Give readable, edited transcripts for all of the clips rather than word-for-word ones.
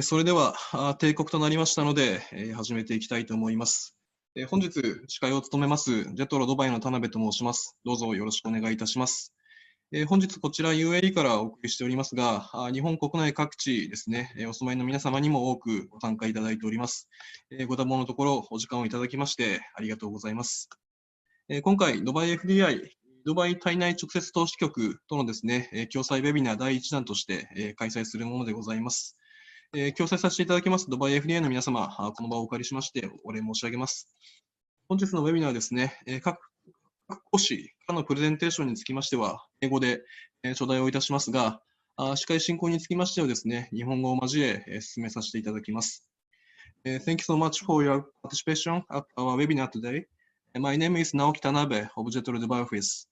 それでは定刻となりましたので、始めていきたいと思います。本日、司会を務めます、JETROドバイの田辺と申します。どうぞよろしくお願いいたします。本日、こちら UAE からお送りしておりますが、日本国内各地ですね、お住まいの皆様にも多くご参加いただいております。ご多忙のところ、お時間をいただきまして、ありがとうございます。今回、ドバイ FDI、ドバイ対内直接投資局とのですね、共催ウェビナー第1弾として開催するものでございます。共催させていただきますドバイ FDI の皆様、この場をお借りしましてお礼申し上げます。本日のウェビナーですね、各講師からのプレゼンテーションにつきましては、英語で頂戴をいたしますが、司会進行につきましてはですね、日本語を交え進めさせていただきます。Thank you so much for your participation at our webinar today. My name is Naoki Tanabe of JETRO Dubai Office.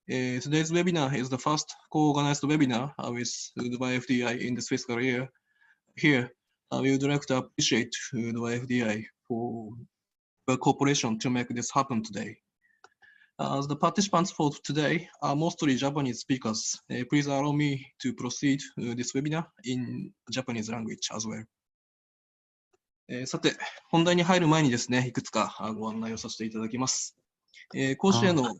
Today's webinar is the first co-organized webinar with Dubai FDI in this fiscal year. Here, we would like to appreciate the FDI for the cooperation to make this happen today. The participants for today are mostly Japanese speakers. Please allow me to proceed this webinar in Japanese language as well. さて、本題に入る前にですね、いくつかご案内をさせていただきます。講師への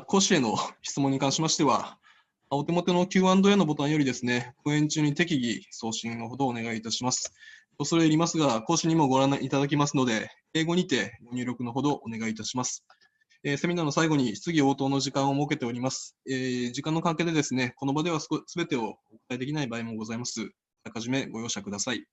講師への質問に関しましては、お手元の Q&A のボタンよりですね、講演中に適宜送信のほどお願いいたします。恐れ入りますが、講師にもご覧いただきますので、英語にてご入力のほどお願いいたします。セミナーの最後に質疑応答の時間を設けております。時間の関係でですね、この場ではすべてをお答えできない場合もございます。あらかじめご容赦ください。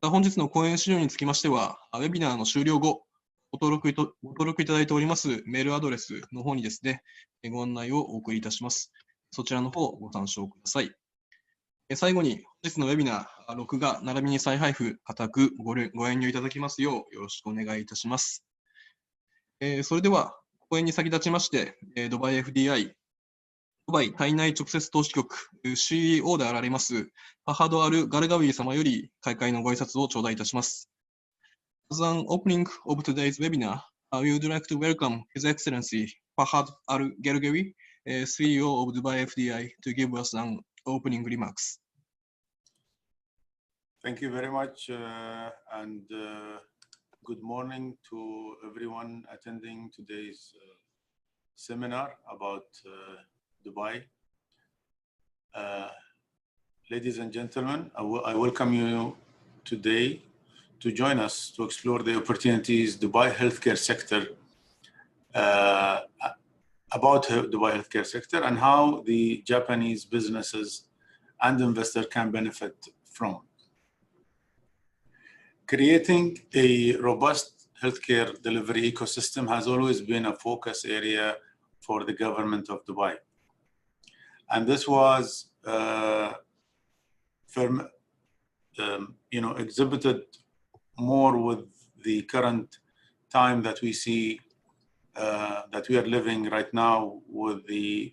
本日の講演資料につきましては、ウェビナーの終了後、ご登録いただいておりますメールアドレスの方にですね、ご案内をお送りいたします。そちらの方をご参照ください。最後に、本日のウェビナー、録画並びに再配布、固くご遠慮いただきますようよろしくお願いいたします。それでは、講演に先立ちまして、ドバイ FDI、ドバイ対内直接投資局 CEO であられます、ファハド・アル・ガルガウィ様より開会のご挨拶を頂戴いたします。As an opening of today's webinar, we would like to welcome His Excellency Fahad Al-Gergawi, CEO of Dubai FDI, to give us an opening remarks. Thank you very much, and good morning to everyone attending today's seminar about Dubai. Ladies and gentlemen, I welcome you today to join us to explore the opportunities Dubai healthcare sector, about Dubai healthcare sector and how the Japanese businesses and investors can benefit from. Creating a robust healthcare delivery ecosystem has always been a focus area for the government of Dubai. And this was exhibited more with the current time that we see, that we are living right now with the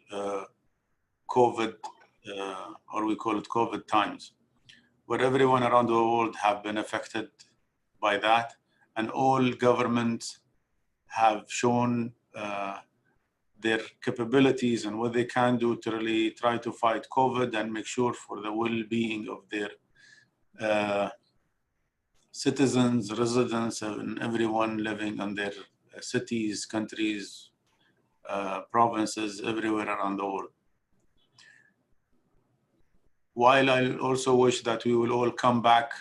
COVID, or we call it COVID times, where everyone around the world have been affected by that, and all governments have shown their capabilities and what they can do to really try to fight COVID and make sure for the well-being of their citizens, residents, and everyone living in their cities, countries, provinces, everywhere around the world. While I also wish that we will all come back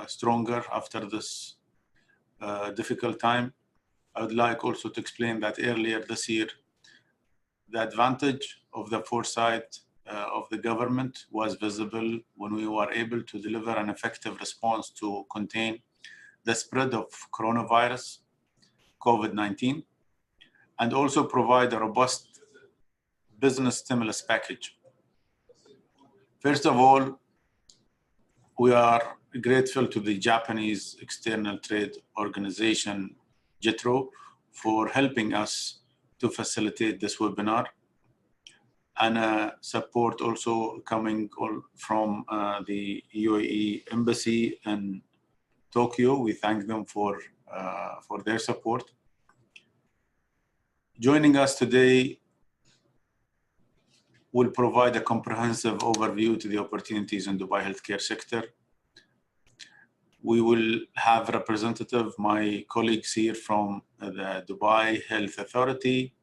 stronger after this difficult time, I would like also to explain that earlier this year, the advantage of the foresight of the government was visible when we were able to deliver an effective response to contain the spread of coronavirus, COVID-19, and also provide a robust business stimulus package. First of all, we are grateful to the Japanese External Trade Organization, JETRO, for helping us to facilitate this webinar, and support also coming from the UAE Embassy in Tokyo. We thank them for their support. Joining us today will provide a comprehensive overview to the opportunities in Dubai healthcare sector. We will have representative, my colleagues here from the Dubai Health Authority,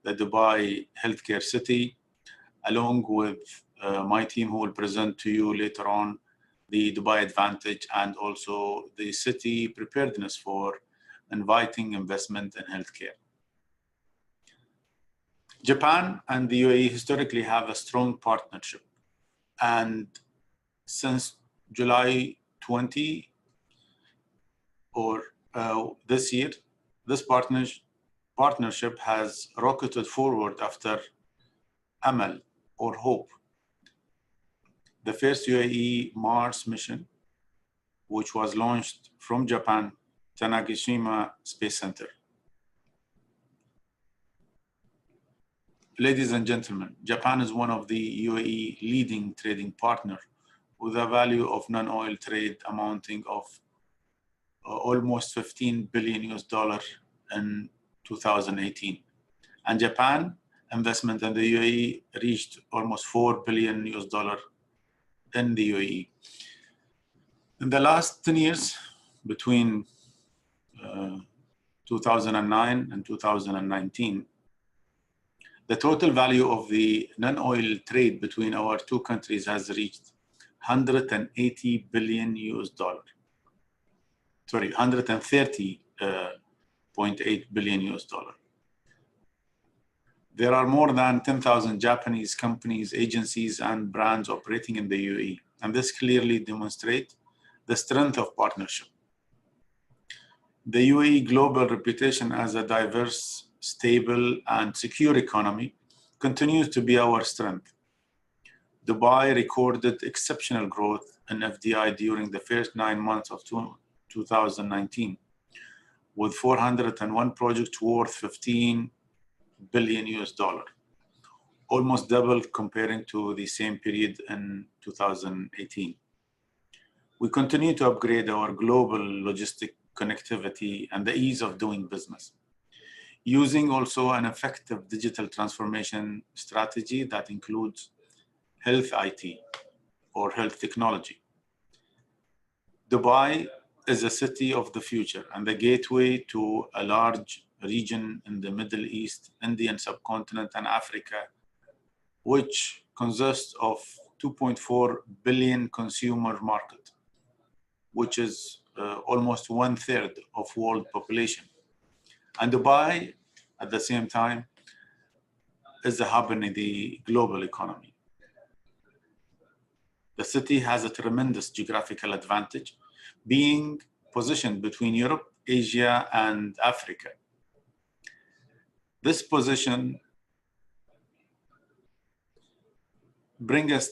the Dubai Healthcare City, along with my team who will present to you later on the Dubai Advantage and also the city preparedness for inviting investment in healthcare. Japan and the UAE historically have a strong partnership, and since July 20 or this year, this partnership has rocketed forward after Amal or hope, the first UAE Mars mission, which was launched from Japan, Tanegashima Space Center. Ladies and gentlemen, Japan is one of the UAE leading trading partner with a value of non-oil trade amounting of almost $15 billion in 2018. And Japan investment in the UAE reached almost $4 billion in the UAE. In the last 10 years, between 2009 and 2019, the total value of the non-oil trade between our two countries has reached $180 billion. Sorry, $130.8 billion. There are more than 10,000 Japanese companies, agencies, and brands operating in the UAE, and this clearly demonstrates the strength of partnership. The UAE global reputation as a diverse, stable, and secure economy continues to be our strength. Dubai recorded exceptional growth in FDI during the first 9 months of 2019, with 401 projects worth $15 billion, almost double comparing to the same period in 2018. We continue to upgrade our global logistic connectivity and the ease of doing business, using also an effective digital transformation strategy that includes health IT or health technology. Dubai is a city of the future and the gateway to a large region in the Middle East, Indian subcontinent, and Africa, which consists of 2.4 billion consumer market, which is almost 1/3 of world population. And Dubai, at the same time, is a hub in the global economy. The city has a tremendous geographical advantage, being positioned between Europe, Asia, and Africa. This position brings us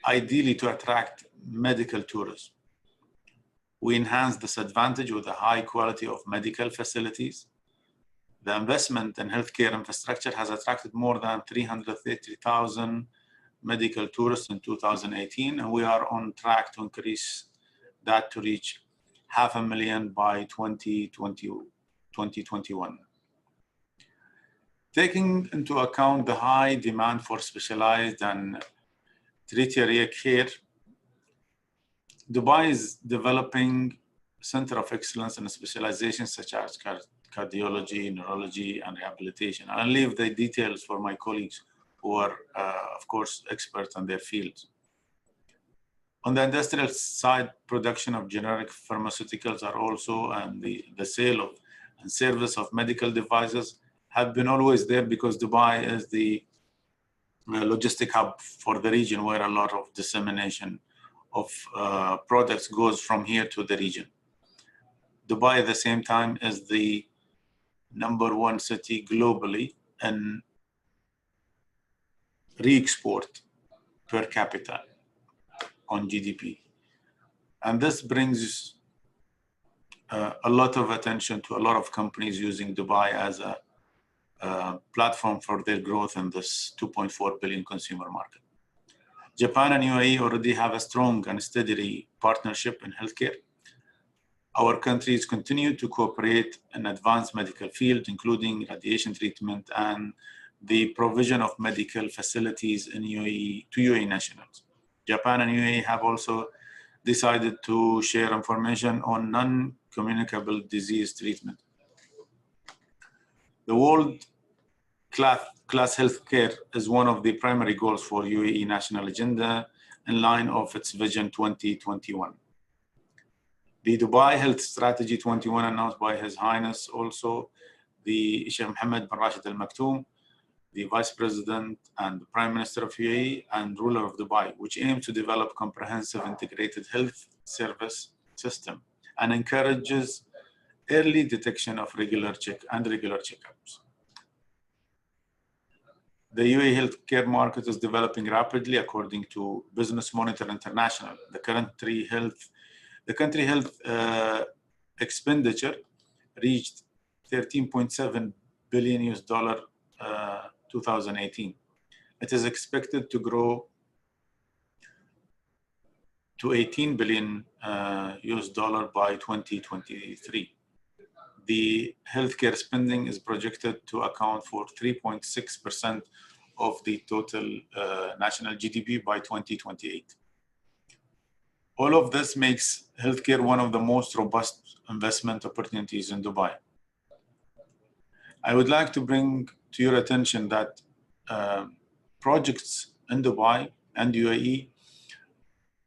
ideally to attract medical tourism. We enhance this advantage with a high quality of medical facilities. The investment in healthcare infrastructure has attracted more than 330,000 medical tourists in 2018, and we are on track to increase that to reach 500,000 by 2021. Taking into account the high demand for specialized and tertiary care, Dubai is developing center of excellence in specializations such as cardiology, neurology, and rehabilitation. I'll leave the details for my colleagues who are, of course, experts in their fields. On the industrial side, production of generic pharmaceuticals are also, and the sale of and service of medical devices have been always there because Dubai is the logistic hub for the region where a lot of dissemination of products goes from here to the region. Dubai at the same time is the #1 city globally in re-export per capita on GDP. And this brings a lot of attention to a lot of companies using Dubai as a platform for their growth in this 2.4 billion consumer market. Japan and UAE already have a strong and steady partnership in healthcare. Our countries continue to cooperate in advanced medical fields, including radiation treatment and the provision of medical facilities in UAE to UAE nationals. Japan and UAE have also decided to share information on non-communicable disease treatment. The world-class healthcare is one of the primary goals for UAE national agenda in line of its Vision 2021. The Dubai Health Strategy 21 announced by His Highness also the Sheikh Mohammed bin Rashid Al Maktoum, the Vice President and the Prime Minister of UAE and ruler of Dubai, which aims to develop comprehensive integrated health service system and encourages early detection of regular checkups. The UAE healthcare market is developing rapidly according to Business Monitor International. The country health expenditure reached $13.7 billion 2018. It is expected to grow to $18 billion by 2023. The healthcare spending is projected to account for 3.6% of the total national GDP by 2028. All of this makes healthcare one of the most robust investment opportunities in Dubai. I would like to bring to your attention that projects in Dubai and UAE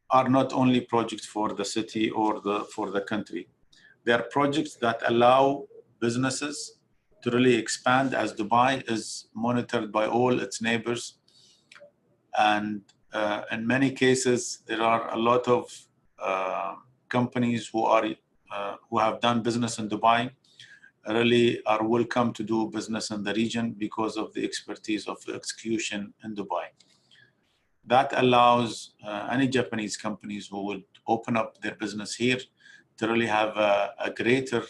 are not only projects for the city or for the country. They are projects that allow businesses to really expand as Dubai is monitored by all its neighbors. And in many cases, there are a lot of companies who have done business in Dubai really are welcome to do business in the region because of the expertise of execution in Dubai. That allows any Japanese companies who would open up their business here to really have a greater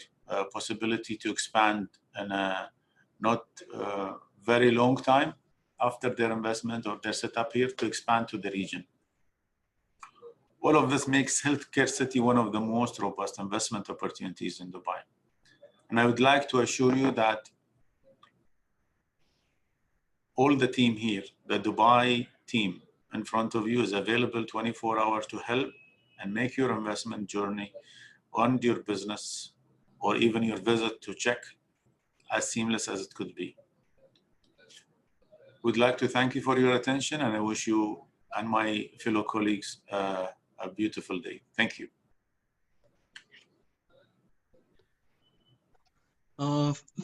possibility to expand in a not very long time after their investment or their setup here to expand to the region. All of this makes Healthcare City one of the most robust investment opportunities in Dubai. And I would like to assure you that all the team here, the Dubai team in front of you is available 24 hours to help and make your investment journey on your business or even your visit to check as seamless as it could be. We'd like to thank you for your attention, and I wish you and my fellow colleagues a beautiful day. Thank you.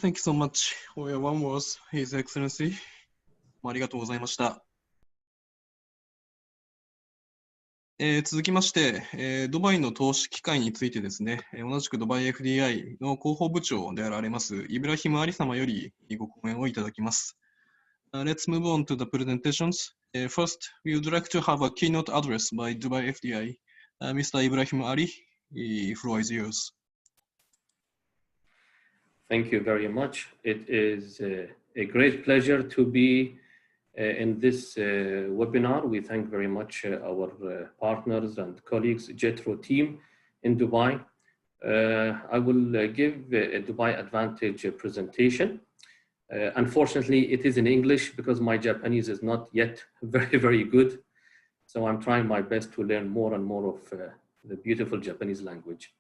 Thank you so much for your warm words, His Excellency. ありがとうございました。続きまして、ドバイの投資機会についてですね、同じくドバイ FDI の広報部長であられますイブラヒム・アリ様よりご講演をいただきます。Let's move on to the presentations. First, we would like to have a keynote address by Dubai FDI. Mr. Ibrahim Ali, the floor is yours. Thank you very much. It is a great pleasure to be in this webinar. We thank very much our partners and colleagues, JETRO team in Dubai. I will give a Dubai Advantage presentation. Unfortunately, it is in English because my Japanese is not yet very good. So I'm trying my best to learn more and more of the beautiful Japanese language.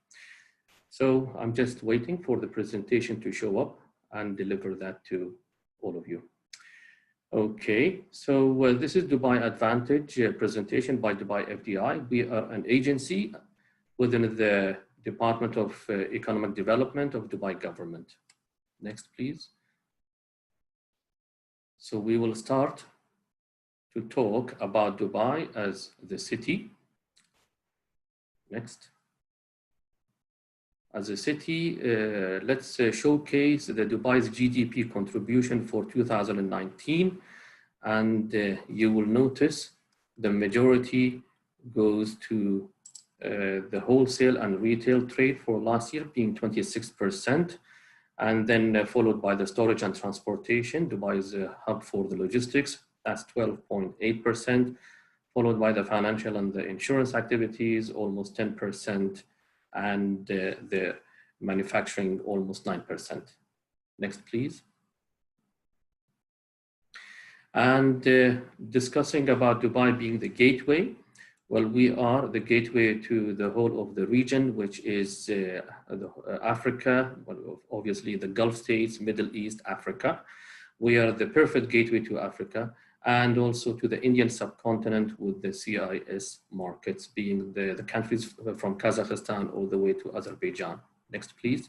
So I'm just waiting for the presentation to show up and deliver that to all of you. Okay, so this is Dubai Advantage presentation by Dubai FDI. We are an agency within the Department of Economic Development of Dubai government. Next, please. So we will start to talk about Dubai as the city. Next. As a city, let's showcase the Dubai's GDP contribution for 2019. And you will notice the majority goes to the wholesale and retail trade for last year being 26%. And then followed by the storage and transportation. Dubai is a hub for the logistics, that's 12.8%. Followed by the financial and the insurance activities, almost 10%. And the manufacturing almost 9%. Next, please. And discussing about Dubai being the gateway, well, we are the gateway to the whole of the region, which is Africa, well, obviously the Gulf states, Middle East, Africa. We are the perfect gateway to Africa, and also to the Indian subcontinent with the CIS markets being the countries from Kazakhstan all the way to Azerbaijan. Next, please.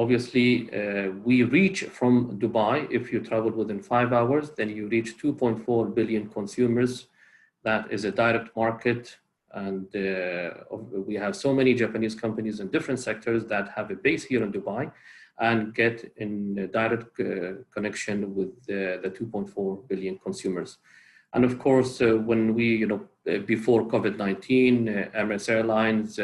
Obviously, we reach from Dubai, if you travel within 5 hours, then you reach 2.4 billion consumers. That is a direct market. And we have so many Japanese companies in different sectors that have a base here in Dubai and get in direct connection with the 2.4 billion consumers. And of course, when we, before COVID-19, Emirates Airlines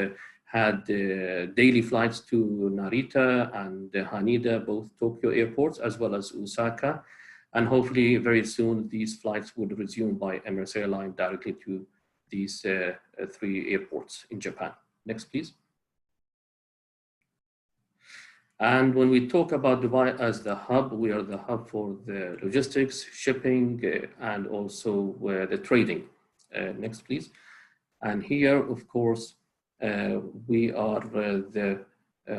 had daily flights to Narita and Haneda, both Tokyo airports, as well as Osaka. And hopefully very soon, these flights would resume by Emirates Airlines directly to these 3 airports in Japan. Next, please. And when we talk about Dubai as the hub, we are the hub for the logistics, shipping, and also the trading. Next, please. And here, of course, we are the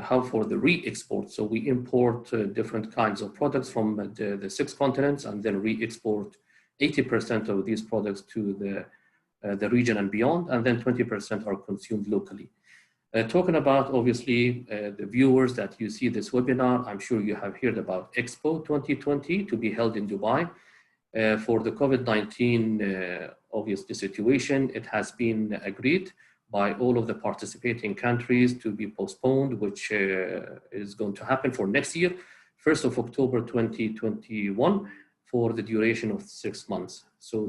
hub for the re-export. So we import different kinds of products from the 6 continents and then re-export 80% of these products to the region and beyond, and then 20% are consumed locally. Talking about, obviously, the viewers that you see this webinar, I'm sure you have heard about Expo 2020 to be held in Dubai. For the COVID-19 obviously situation, it has been agreed by all of the participating countries to be postponed, which is going to happen for next year, 1st of October 2021, for the duration of 6 months. So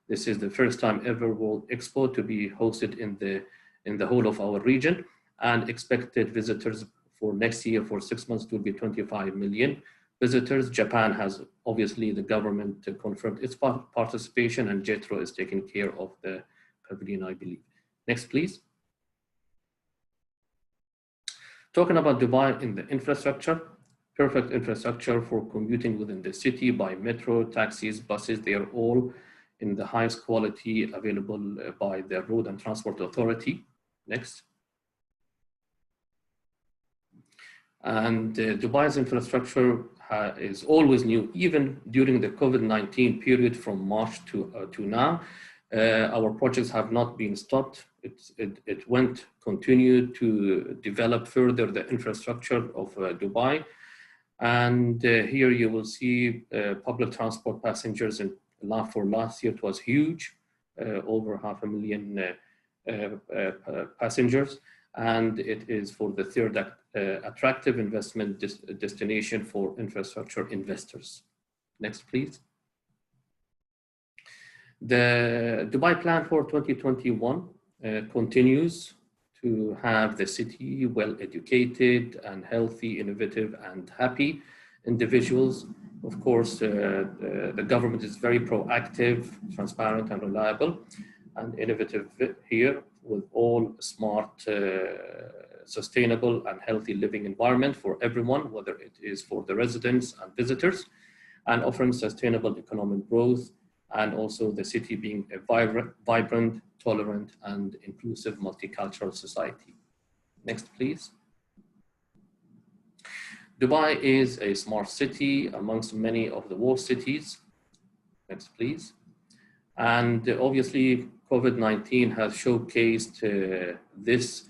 this is the first time ever World Expo to be hosted in the whole of our region, and expected visitors for next year for 6 months will be 25 million visitors. Japan has, obviously, the government confirmed its participation, and JETRO is taking care of the pavilion, I believe. Next, please. Talking about Dubai in the infrastructure, perfect infrastructure for commuting within the city by metro, taxis, buses. They are all in the highest quality available by the Road and Transport Authority. Next. And Dubai's infrastructure is always new, even during the COVID-19 period from March to now. Our projects have not been stopped. It continued to develop further the infrastructure of Dubai. And here you will see public transport passengers for last year, it was huge, over 500,000 passengers. And it is for the third attractive investment destination for infrastructure investors. Next, please. The Dubai plan for 2021 continues to have the city well-educated and healthy, innovative, and happy individuals. Of course, the government is very proactive, transparent, and reliable, and innovative here with all smart, sustainable, and healthy living environment for everyone, whether it is for the residents and visitors, and offering sustainable economic growth, and also the city being a vibrant, tolerant, and inclusive multicultural society. Next, please. Dubai is a smart city amongst many of the world cities. Next, please. And obviously, COVID-19 has showcased this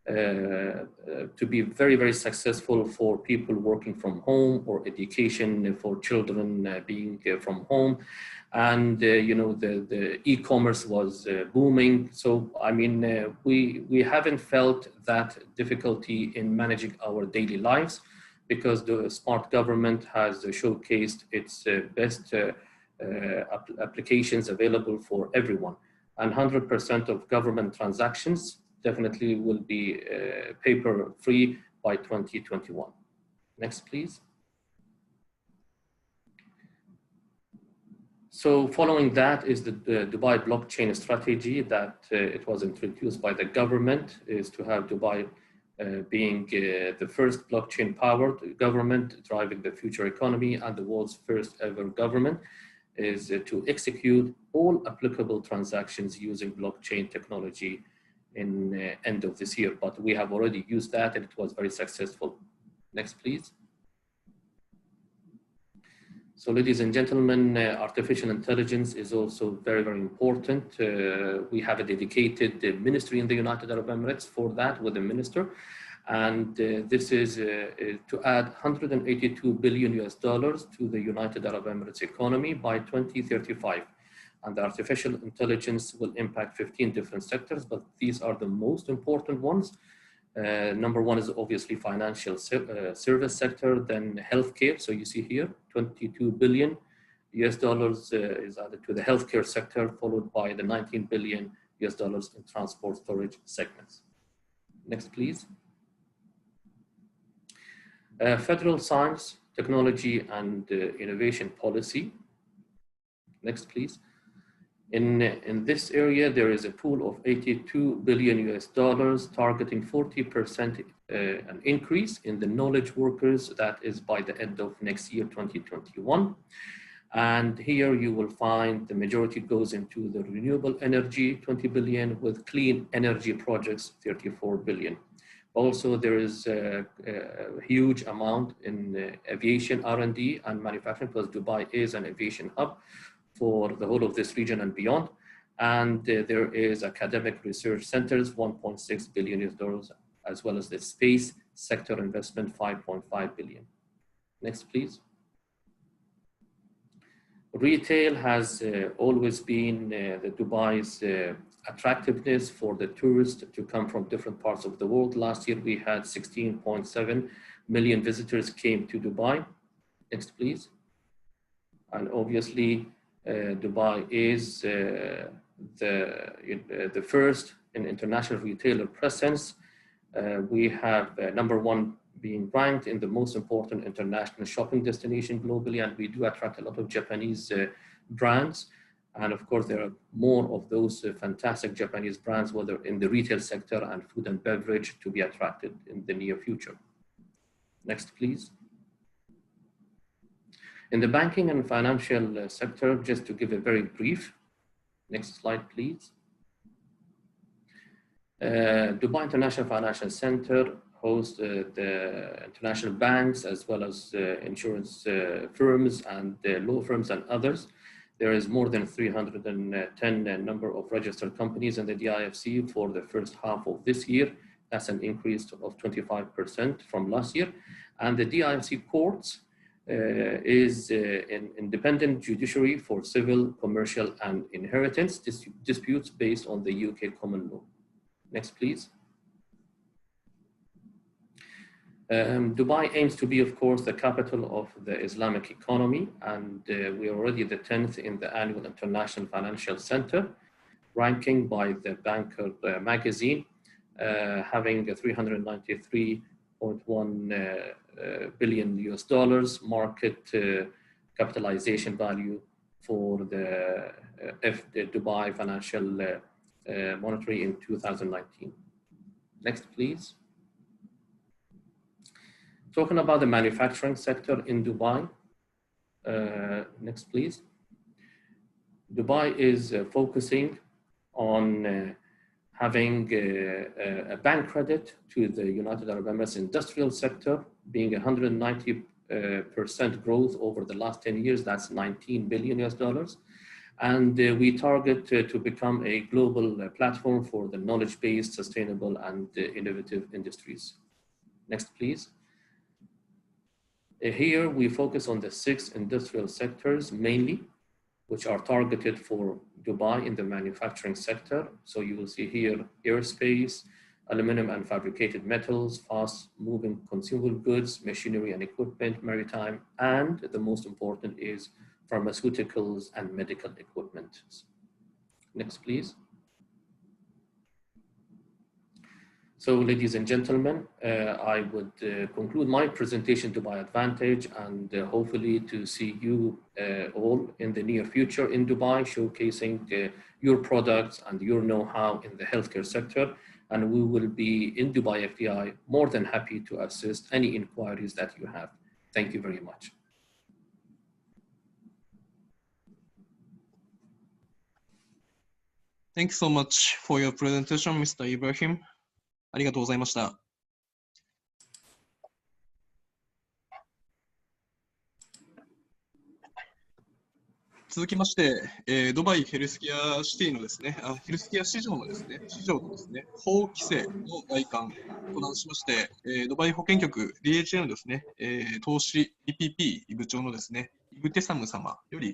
to be very, very successful for people working from home, or education for children being from home. And the e-commerce was booming. So I mean, we haven't felt that difficulty in managing our daily lives, because the smart government has showcased its best applications available for everyone. And 100% of government transactions definitely will be paper-free by 2021. Next, please. So following that is the Dubai blockchain strategy that it was introduced by the government, is to have Dubai being the first blockchain-powered government driving the future economy and the world's first ever government, is to execute all applicable transactions using blockchain technology in end of this year. But we have already used that and it was very successful. Next, please. So ladies and gentlemen, artificial intelligence is also very, very important. We have a dedicated ministry in the United Arab Emirates for that with the minister. And this is to add $182 billion to the United Arab Emirates economy by 2035. And the artificial intelligence will impact 15 different sectors, but these are the most important ones. Number one is obviously financial service sector, then healthcare. So you see here, $22 billion is added to the healthcare sector, followed by the $19 billion in transport storage segments. Next, please. Federal science, technology, and innovation policy. Next, please. In this area, there is a pool of $82 billion targeting 40% an increase in the knowledge workers. That is by the end of next year, 2021. And here you will find the majority goes into the renewable energy, 20 billion, with clean energy projects, 34 billion. Also, there is a huge amount in aviation R&D and manufacturing, because Dubai is an aviation hub for the whole of this region and beyond. And there is academic research centers, $1.6 billion, as well as the space sector investment, $5.5 billion. Next, please. Retail has always been the Dubai's attractiveness for the tourists to come from different parts of the world. Last year, we had 16.7 million visitors came to Dubai. Next, please. And obviously, Dubai is the first in international retailer presence. We have number one being ranked in the most important international shopping destination globally, and we do attract a lot of Japanese brands. And of course, there are more of those fantastic Japanese brands, whether in the retail sector and food and beverage, to be attracted in the near future. Next, please. In the banking and financial sector, just to give a very brief, next slide, please. Dubai International Financial Center hosts the international banks as well as insurance firms and law firms and others. There is more than 310 number of registered companies in the DIFC for the first half of this year. That's an increase of 25% from last year. And the DIFC courts is an independent judiciary for civil, commercial, and inheritance disputes based on the UK common law. Next, please. Dubai aims to be, of course, the capital of the Islamic economy, and we are already the 10th in the annual International Financial Center ranking by the Banker magazine, having $393.1 billion market capitalization value for the Dubai Financial Monetary in 2019. Next, please. Talking about the manufacturing sector in Dubai. Next, please. Dubai is focusing on having a bank credit to the United Arab Emirates industrial sector, being 190% growth over the last 10 years. That's $19 billion. And we target to become a global platform for the knowledge-based, sustainable, and innovative industries. Next, please. Here we focus on the 6 industrial sectors mainly, which are targeted for Dubai in the manufacturing sector. So you will see here aerospace, aluminum and fabricated metals, fast-moving consumable goods, machinery and equipment, maritime, and the most important is pharmaceuticals and medical equipment. Next, please. So, ladies and gentlemen, I would conclude my presentation Dubai Advantage, and hopefully to see you all in the near future in Dubai, showcasing your products and your know-how in the healthcare sector. and we will be in Dubai FDI more than happy to assist any inquiries that you have. Thank you very much. Thank you so much for your presentation, Mr. Ibrahim. ありがとうございました。続きまして、ドバイヘルスケアシティのですね、ヘルスケア市場のですね、法規制の概観と題しまして、ドバイ保険局 DHA のですね、投資 EPP 部長のですね、イブテサム様より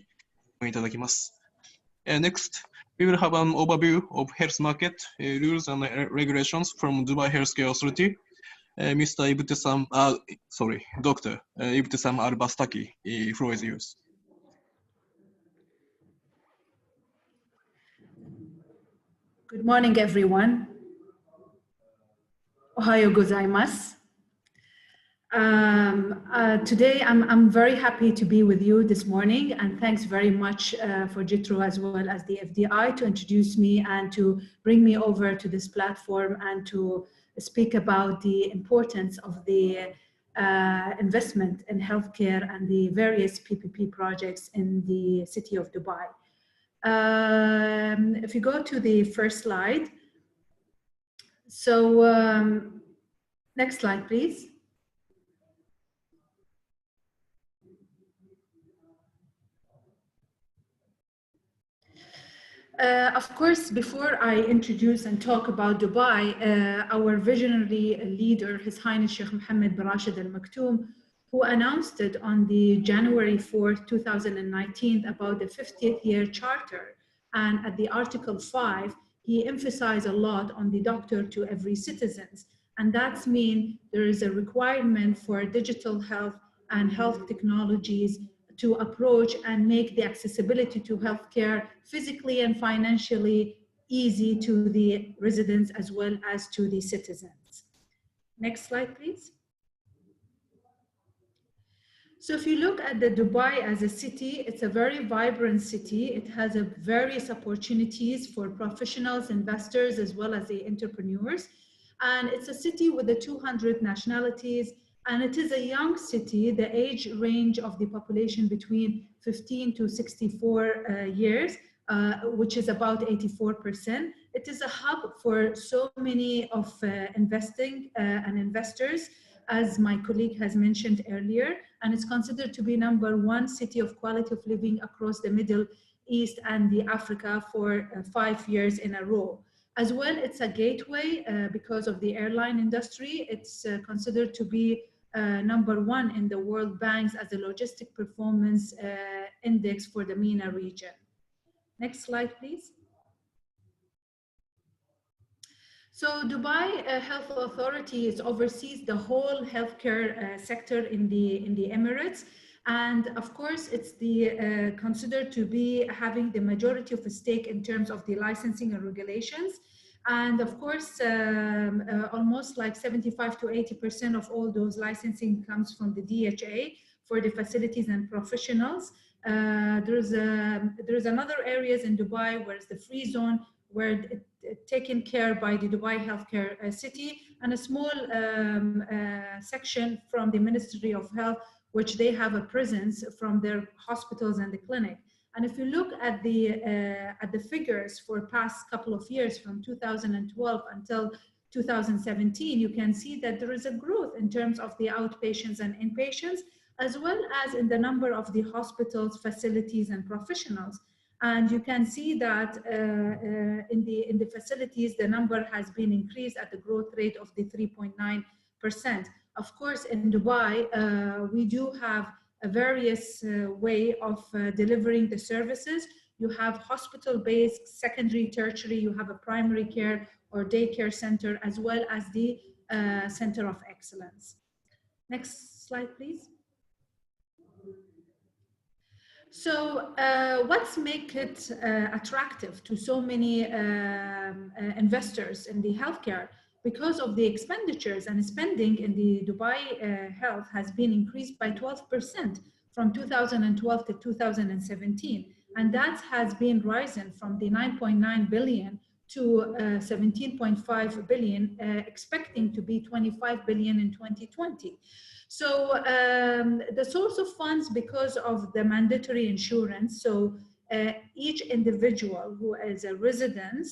ご覧いただきます。Next, we will have an overview of health market rules and regulations from Dubai Healthcare Authority. Mr. Ibtesam, Dr. Ibtesam Al-Bastaki, floor is yours. Good morning, everyone. Ohayo gozaimasu. Today, I'm very happy to be with you this morning, and thanks very much for JETRO as well as the FDI to introduce me and to bring me over to this platform and to speak about the importance of the investment in healthcare and the various PPP projects in the city of Dubai. If you go to the first slide. So next slide, please. Of course, before I introduce and talk about Dubai, our visionary leader, His Highness Sheikh Mohammed bin Rashid Al Maktoum, who announced it on the January 4th, 2019 about the 50th year charter. And at the Article 5, he emphasized a lot on the doctor to every citizen. And that's mean there is a requirement for digital health and health technologies to approach and make the accessibility to healthcare physically and financially easy to the residents as well as to the citizens. Next slide, please. So if you look at the Dubai as a city, it's a very vibrant city. It has various opportunities for professionals, investors, as well as the entrepreneurs. And it's a city with the 200 nationalities. And it is a young city, the age range of the population between 15 to 64 years, which is about 84%. It is a hub for so many of investing and investors, as my colleague has mentioned earlier, and it's considered to be #1 city of quality of living across the Middle East and the Africa for 5 years in a row. As well, it's a gateway because of the airline industry. It's considered to be #1 in the World Bank's as a logistic performance index for the MENA region. Next slide, please. So Dubai Health Authority oversees the whole healthcare sector in the Emirates. And of course, it's considered to be having the majority of a stake in terms of the licensing and regulations. And of course, almost like 75 to 80% of all those licensing comes from the DHA for the facilities and professionals. There's another areas in Dubai where it's the free zone, where taken care by the Dubai Healthcare City, and a small section from the Ministry of Health, which they have a presence from their hospitals and the clinic. And if you look at the figures for past couple of years, from 2012 until 2017, you can see that there is a growth in terms of the outpatients and inpatients, as well as in the number of the hospitals, facilities, and professionals. And you can see that in the facilities, the number has been increased at the growth rate of the 3.9%. Of course, in Dubai, we do have a various way of delivering the services. You have hospital-based, secondary, tertiary, you have a primary care or daycare center, as well as the center of excellence. Next slide, please. So what's make it attractive to so many investors in the healthcare? Because of the expenditures and spending in the Dubai health has been increased by 12% from 2012 to 2017. And that has been risen from the 9.9 billion to 17.5 billion, expecting to be 25 billion in 2020. So the source of funds, because of the mandatory insurance, so each individual who is a resident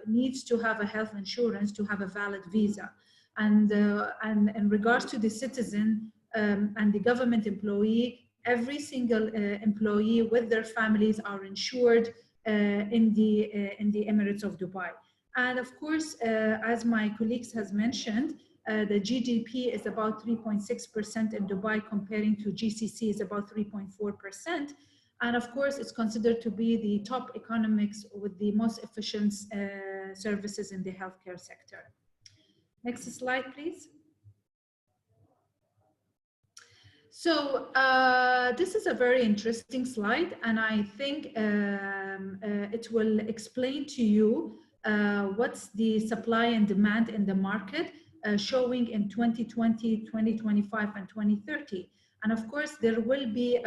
needs to have a health insurance to have a valid visa. And in regards to the citizen and the government employee, every single employee with their families are insured in the Emirates of Dubai. And of course, as my colleagues has mentioned, the GDP is about 3.6% in Dubai, comparing to GCC is about 3.4%. And of course, it's considered to be the top economics with the most efficient services in the healthcare sector. Next slide, please. So this is a very interesting slide, and I think it will explain to you what's the supply and demand in the market, showing in 2020, 2025, and 2030. And of course, there will be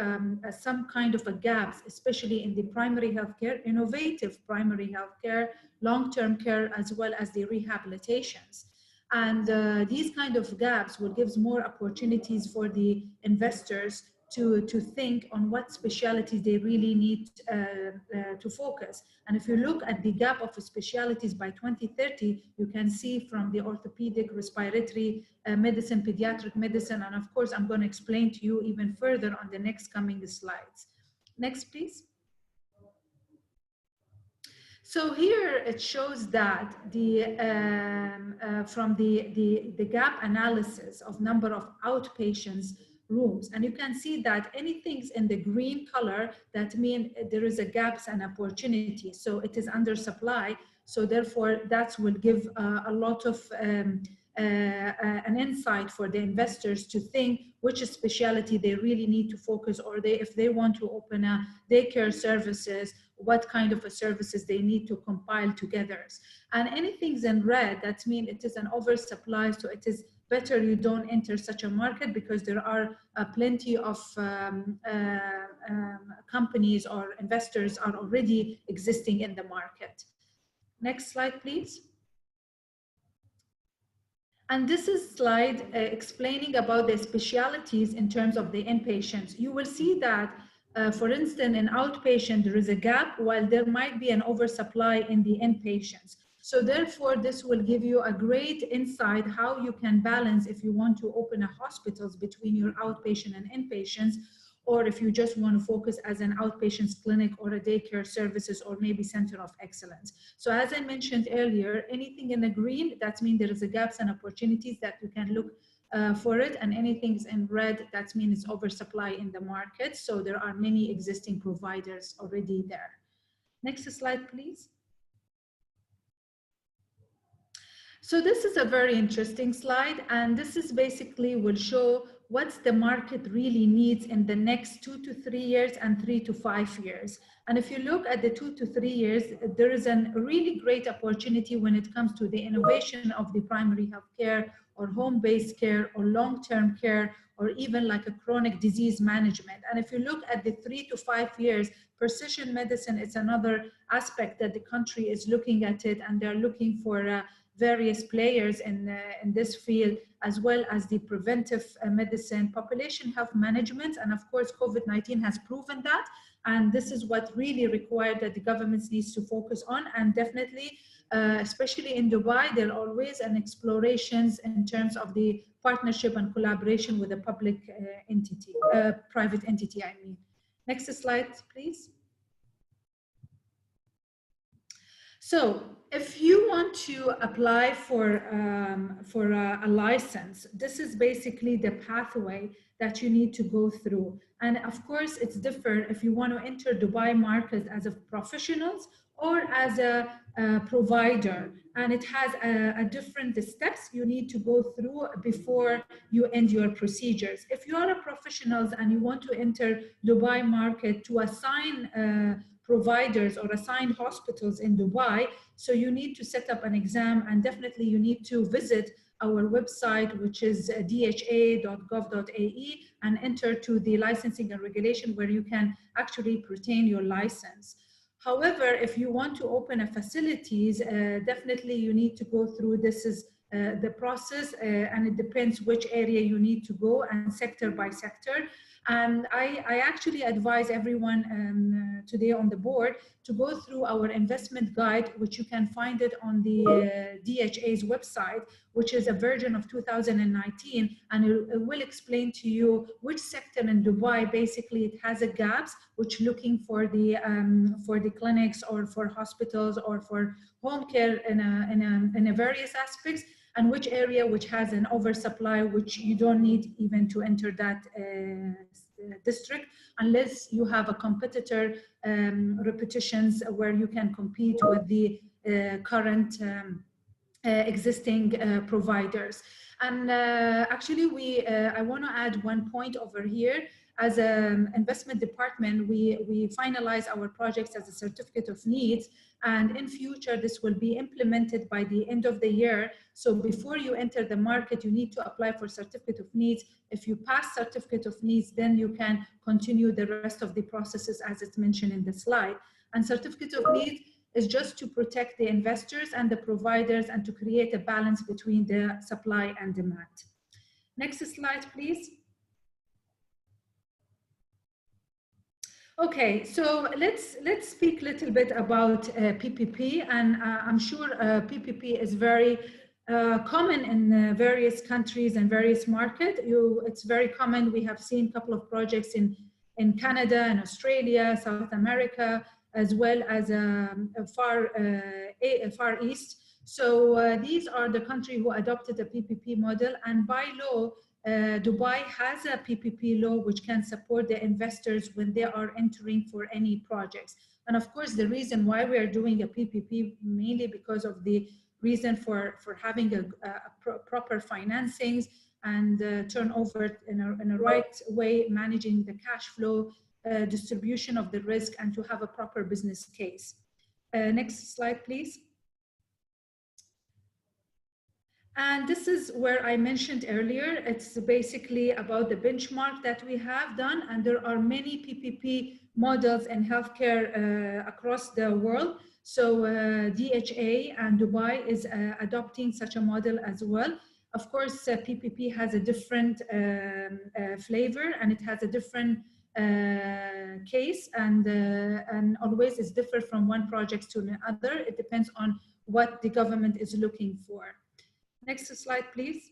some kind of a gaps, especially in the primary healthcare, innovative primary healthcare, long-term care, as well as the rehabilitations. And these kind of gaps will give more opportunities for the investors to think on what specialties they really need to focus. And if you look at the gap of specialties by 2030, you can see from the orthopedic, respiratory medicine, pediatric medicine, and of course, I'm going to explain to you even further on the next coming slides. Next, please. So here it shows that from the gap analysis of number of outpatients rooms, and you can see that anything in the green color, that means there is a gaps and opportunity. So it is under supply. So therefore, that will give a lot of an insight for the investors to think which specialty they really need to focus, or if they want to open a daycare services, what kind of a services they need to compile together. And anything's in red, that means it is an oversupply, so it is better you don't enter such a market, because there are plenty of companies or investors are already existing in the market. Next slide, please. And this is slide explaining about the specialties in terms of the inpatients. You will see that, for instance, in outpatient, there is a gap, while there might be an oversupply in the inpatients. So therefore, this will give you a great insight how you can balance if you want to open a hospitals between your outpatient and inpatients, or if you just want to focus as an outpatient clinic or a daycare services, or maybe center of excellence. So as I mentioned earlier, anything in the green, that means there is a gaps and opportunities that you can look for it, and anything in red, that means it's oversupply in the market. So there are many existing providers already there. Next slide, please. So this is a very interesting slide, and this is basically will show what's the market really needs in the next 2 to 3 years and 3 to 5 years. And if you look at the 2 to 3 years, there is a really great opportunity when it comes to the innovation of the primary health care, or home-based care, or long-term care, or even like a chronic disease management. And if you look at the 3 to 5 years, precision medicine is another aspect that the country is looking at it, and they're looking for various players in this field, as well as the preventive medicine, population health management, and of course, COVID-19 has proven that. And this is what really required that the governments needs to focus on. And definitely, especially in Dubai, there are always an explorations in terms of the partnership and collaboration with a public entity, private entity, I mean. Next slide, please. So if you want to apply for a license, this is basically the pathway that you need to go through. And of course, it's different if you want to enter Dubai market as a professionals or as a provider. And it has a different steps you need to go through before you end your procedures. If you are a professionals and you want to enter Dubai market to assign providers or assigned hospitals in Dubai, so you need to set up an exam, and definitely you need to visit our website, which is dha.gov.ae, and enter to the licensing and regulation, where you can actually retain your license. However, if you want to open a facilities, definitely you need to go through the process, and it depends which area you need to go and sector by sector. And I actually advise everyone today on the board to go through our investment guide, which you can find it on the DHA's website, which is a version of 2019, and it will explain to you which sector in Dubai basically it has a gaps, which looking for the clinics or for hospitals or for home care in a various aspects, and which area which has an oversupply, which you don't need even to enter that district unless you have a competitor repetitions where you can compete with the current existing providers. And actually I want to add one point over here. As an investment department, we finalize our projects as a certificate of needs, and in future this will be implemented by the end of the year. So before you enter the market, you need to apply for certificate of needs. If you pass certificate of needs, then you can continue the rest of the processes as it's mentioned in the slide. And certificate of needs is just to protect the investors and the providers and to create a balance between the supply and demand. Next slide, please. Okay, so let's speak a little bit about PPP, and I'm sure PPP is very common in various countries and various markets. It's very common. We have seen a couple of projects in Canada and Australia, South America, as well as Far East. So these are the countries who adopted a PPP model, and by law, Dubai has a PPP law which can support the investors when they are entering for any projects. And of course, the reason why we are doing a PPP mainly because of the reason for having proper financings and turnover in a right way, managing the cash flow, distribution of the risk, and to have a proper business case. Next slide, please. And this is where I mentioned earlier, it's basically about the benchmark that we have done, and there are many PPP models in healthcare across the world. So DHA and Dubai is adopting such a model as well. Of course, PPP has a different flavor, and it has a different case, and always is different from one project to another. It depends on what the government is looking for. Next slide, please.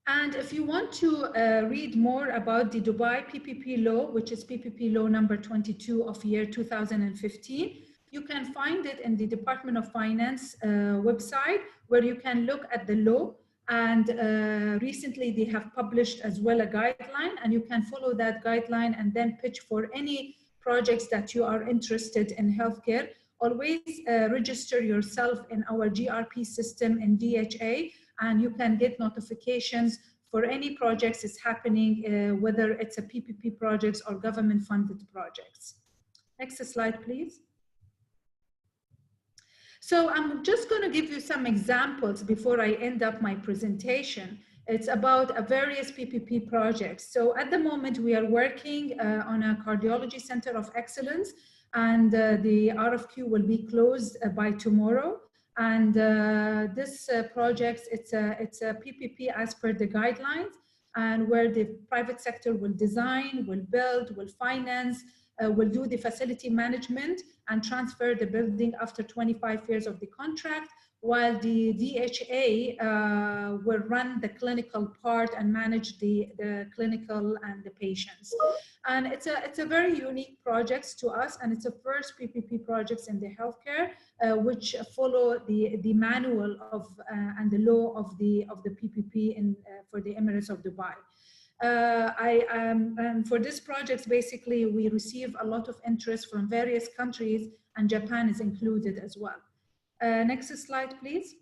And if you want to read more about the Dubai PPP law, which is PPP law number 22 of year 2015, you can find it in the Department of Finance website, where you can look at the law. And recently they have published as well a guideline, and you can follow that guideline and then pitch for any projects that you are interested in healthcare. Always register yourself in our GRP system in DHA, and you can get notifications for any projects is happening, whether it's a PPP projects or government funded projects. Next slide, please. So I'm just going to give you some examples before I end up my presentation. It's about various PPP projects. So at the moment we are working on a cardiology center of excellence, and the RFQ will be closed by tomorrow. And this project, it's a PPP as per the guidelines, and where the private sector will design, will build, will finance, will do the facility management and transfer the building after 25 years of the contract, while the DHA will run the clinical part and manage the clinical and the patients. And it's a very unique project to us, and it's the first PPP projects in the healthcare which follow the manual of and the law of the PPP for the Emirates of Dubai. And for this project, basically, we receive a lot of interest from various countries, and Japan is included as well. Next slide, please.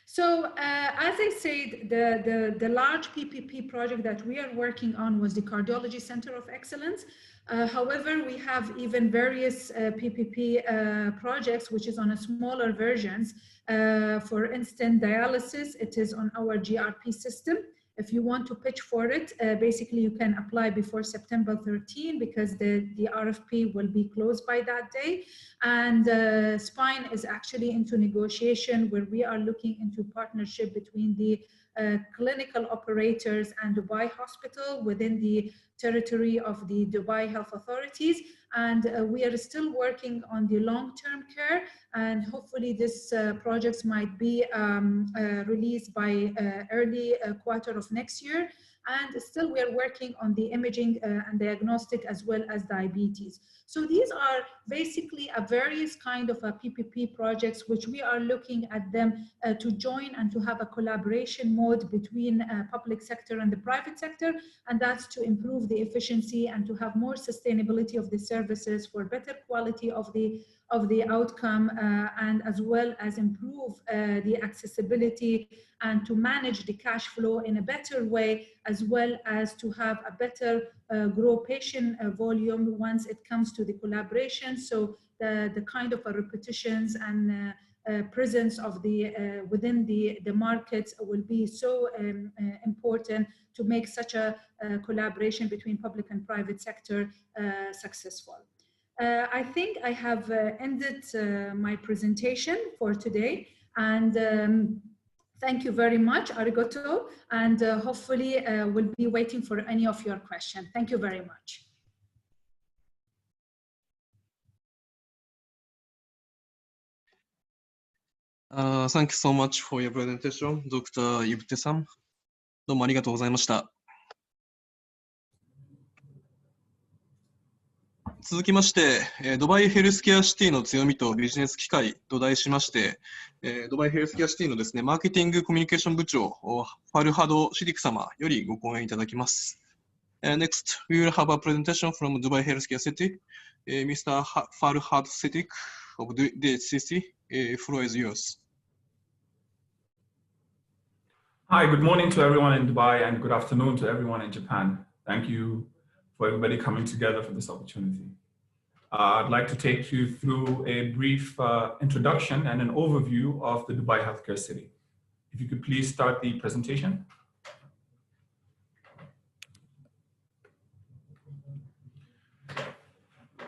So as I said, the large PPP project that we are working on was the Cardiology Center of Excellence. However, we have even various PPP projects, which is on a smaller versions. For instance, dialysis, it is on our GRP system. If you want to pitch for it, basically you can apply before September 13 because the RFP will be closed by that day. And Spine is actually into negotiation where we are looking into partnership between the clinical operators and Dubai Hospital within the territory of the Dubai Health Authorities. And we are still working on the long-term care, and hopefully this project might be released by early quarter of next year. And still we are working on the imaging and diagnostic as well as diabetes. So these are basically a various kind of PPP projects which we are looking at them to join and to have a collaboration mode between public sector and the private sector, and that's to improve the efficiency and to have more sustainability of the services for better quality of the outcome and as well as improve the accessibility and to manage the cash flow in a better way, as well as to have a better grow patient volume once it comes to the collaboration. So the kind of repetitions and presence of the within the markets will be so important to make such a collaboration between public and private sector successful. I think I have ended my presentation for today, and thank you very much, arigato, and hopefully we'll be waiting for any of your questions. Thank you very much. Thank you so much for your presentation, Dr. Yubte-san. どうもありがとうございました。続きまして、ドバイヘルスケアシティの強みとビジネス機会と題しまして、ドバイヘルスケアシティのですね、マーケティングコミュニケーション部長、ファルハド・シディク様よりご講演いただきます。Next, we will have a presentation from Dubai Healthcare City. Mr. Farhad Siddiq of DHCC, floor is yours. Hi, good morning to everyone in Dubai and good afternoon to everyone in Japan. Thank you for everybody coming together for this opportunity. I'd like to take you through a brief introduction and an overview of the Dubai Healthcare City. If you could please start the presentation.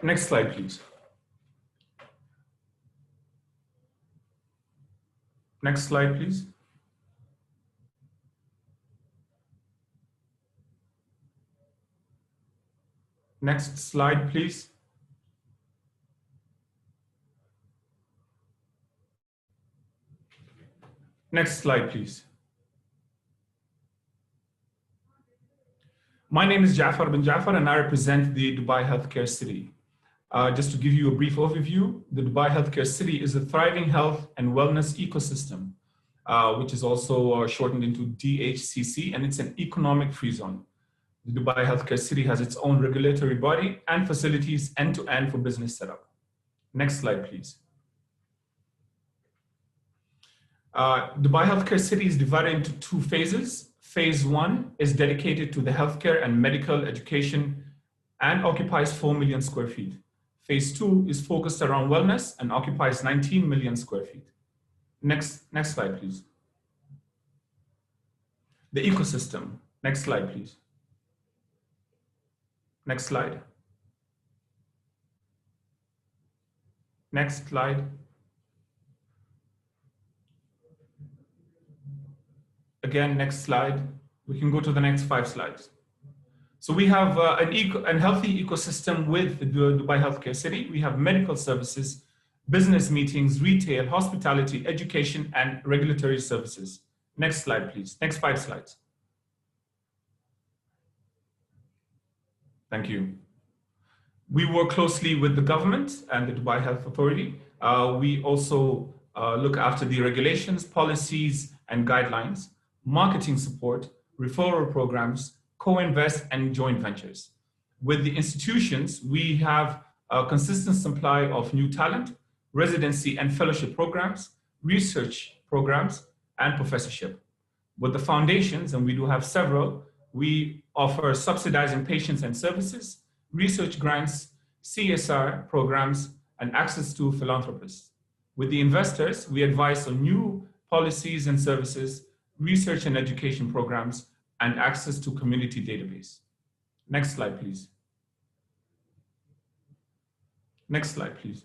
Next slide, please. Next slide, please. Next slide, please. Next slide, please. My name is Jafar bin Jafar and I represent the Dubai Healthcare City. Just to give you a brief overview, the Dubai Healthcare City is a thriving health and wellness ecosystem, which is also shortened into DHCC, and it's an economic free zone. The Dubai Healthcare City has its own regulatory body and facilities end-to-end for business setup. Next slide, please. Dubai Healthcare City is divided into two phases. Phase 1 is dedicated to the healthcare and medical education and occupies 4 million square feet. Phase 2 is focused around wellness and occupies 19 million square feet. Next slide, please. The ecosystem. Next slide, please. Next slide. Next slide. Again, next slide. We can go to the next 5 slides. So we have a healthy ecosystem with the Dubai Healthcare City. We have medical services, business meetings, retail, hospitality, education, and regulatory services. Next slide, please. Next 5 slides. Thank you. We work closely with the government and the Dubai Health Authority. We also look after the regulations, policies, and guidelines, marketing support, referral programs, co-invest, and joint ventures. With the institutions, we have a consistent supply of new talent, residency and fellowship programs, research programs, and professorship. With the foundations, and we do have several, we offer subsidizing patients and services, research grants, CSR programs, and access to philanthropists. With the investors, we advise on new policies and services, research and education programs, and access to community database. Next slide, please. Next slide, please.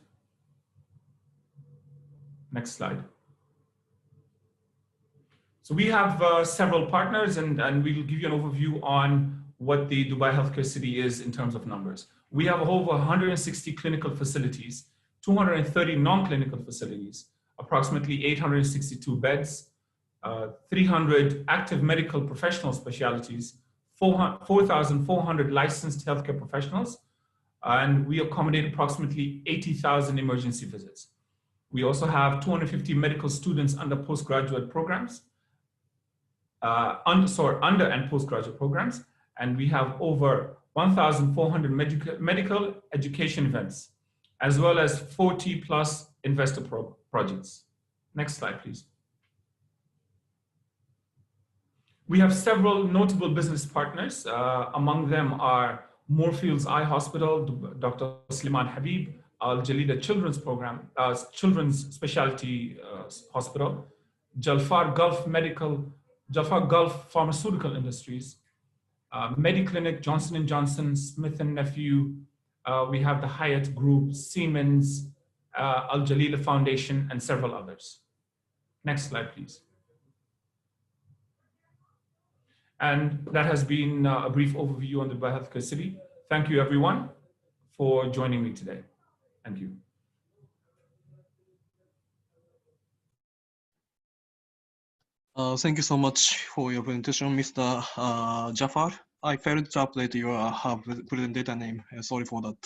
Next slide. So we have several partners, and we'll give you an overview on what the Dubai Healthcare City is in terms of numbers. We have over 160 clinical facilities, 230 non-clinical facilities, approximately 862 beds, 300 active medical professional specialties, 4,400 licensed healthcare professionals, and we accommodate approximately 80,000 emergency visits. We also have 250 medical students under postgraduate programs, under and postgraduate programs, and we have over 1,400 medical education events, as well as 40 plus investor projects. Next slide, please. We have several notable business partners. Among them are Moorfields Eye Hospital, Dr. Sliman Habib, Al-Jalida Children's Program, Children's Specialty Hospital, Jalfar Gulf Pharmaceutical Industries, Mediclinic, Johnson & Johnson, Smith & Nephew. We have the Hyatt Group, Siemens, Al-Jalila Foundation, and several others. Next slide, please. And that has been a brief overview on the Dubai Healthcare City. Thank you, everyone, for joining me today. Thank you. Thank you so much for your presentation, Mr. Jafar. I failed to update your presentator name. Sorry for that.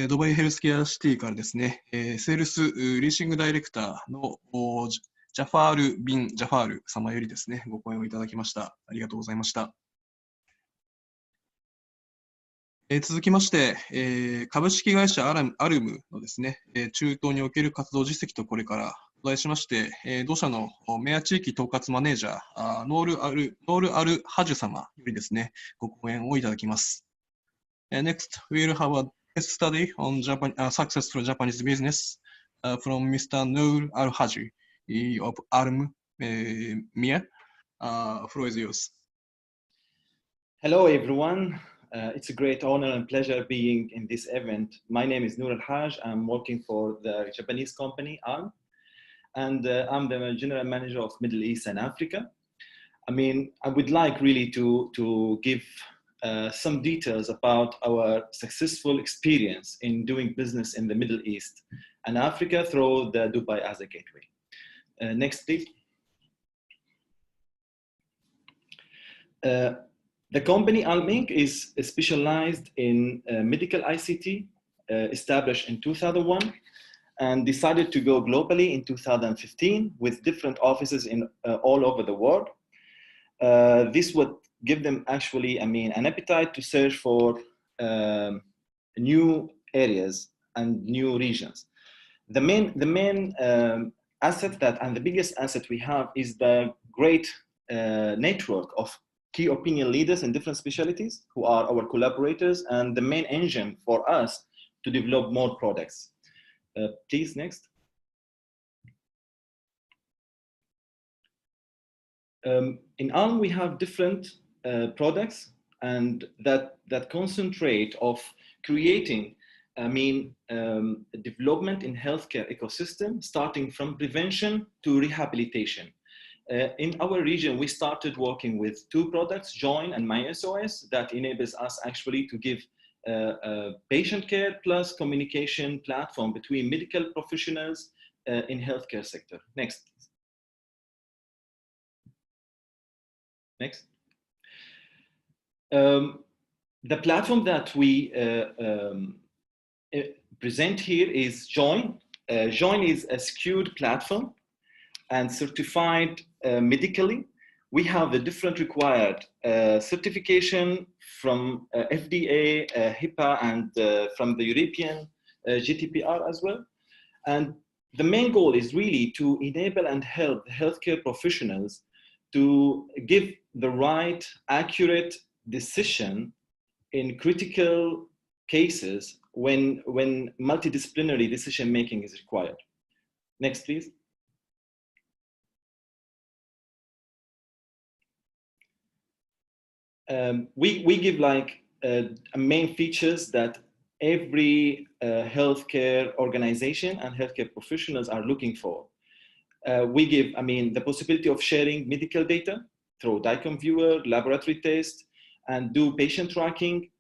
ドバイヘルスケアシティからですね、セールスリーシングダイレクターのジャファール・ビン・ジャファール様よりですね、ご講演をいただきました。ありがとうございました。続きまして、株式会社アルムのですね、中東における活動実績とこれからと題しまして、同社のメア地域統括マネージャー、ノール・アル・ハジュ様よりですね、ご講演をいただきます。Next, we'll have a case study on successful Japanese business from Mr. Noor Al-Haji of Arm Mia. Floor is yours. Hello, everyone. It's a great honor and pleasure being in this event. My name is Noor Al-Haj. I'm working for the Japanese company Arm, and I'm the general manager of Middle East and Africa. I mean, I would like really to give some details about our successful experience in doing business in the Middle East and Africa through the Dubai as a gateway. Next, please. The company Alm Inc. is specialized in medical ICT, established in 2001, and decided to go globally in 2015 with different offices in all over the world. This would give them actually, I mean, an appetite to search for new areas and new regions. The main asset and the biggest asset we have is the great network of key opinion leaders in different specialties who are our collaborators and the main engine for us to develop more products. Please, next. In Alm, we have different products and that concentrate of creating, I mean, development in healthcare ecosystem, starting from prevention to rehabilitation. In our region, we started working with two products, Join and MySOS, that enables us actually to give patient care plus communication platform between medical professionals in healthcare sector. Next. Next. The platform that we present here is Join. Join is a secured platform and certified medically. We have the different required certification from FDA, HIPAA, and from the European GDPR as well. And the main goal is really to enable and help healthcare professionals to give the right, accurate decision in critical cases when multidisciplinary decision making is required. Next, please. we give like main features that every healthcare organization and healthcare professionals are looking for. We give, the possibility of sharing medical data through DICOM viewer, laboratory test, and do patient tracking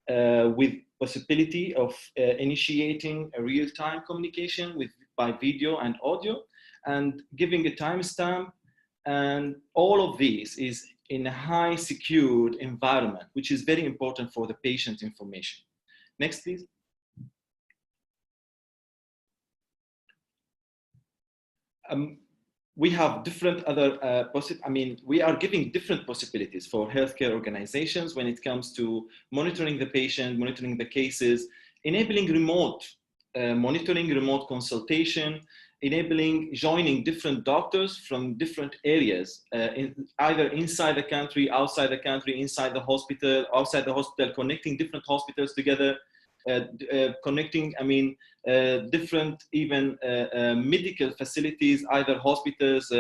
with possibility of initiating a real-time communication by video and audio, and giving a timestamp. And all of these is in a high secured environment, which is very important for the patient information. Next, please. We have different other, we are giving different possibilities for healthcare organizations when it comes to monitoring the patient, monitoring the cases, enabling remote monitoring, remote consultation, enabling joining different doctors from different areas, either inside the country, outside the country, inside the hospital, outside the hospital, connecting different hospitals together, connecting, different even medical facilities, either hospitals,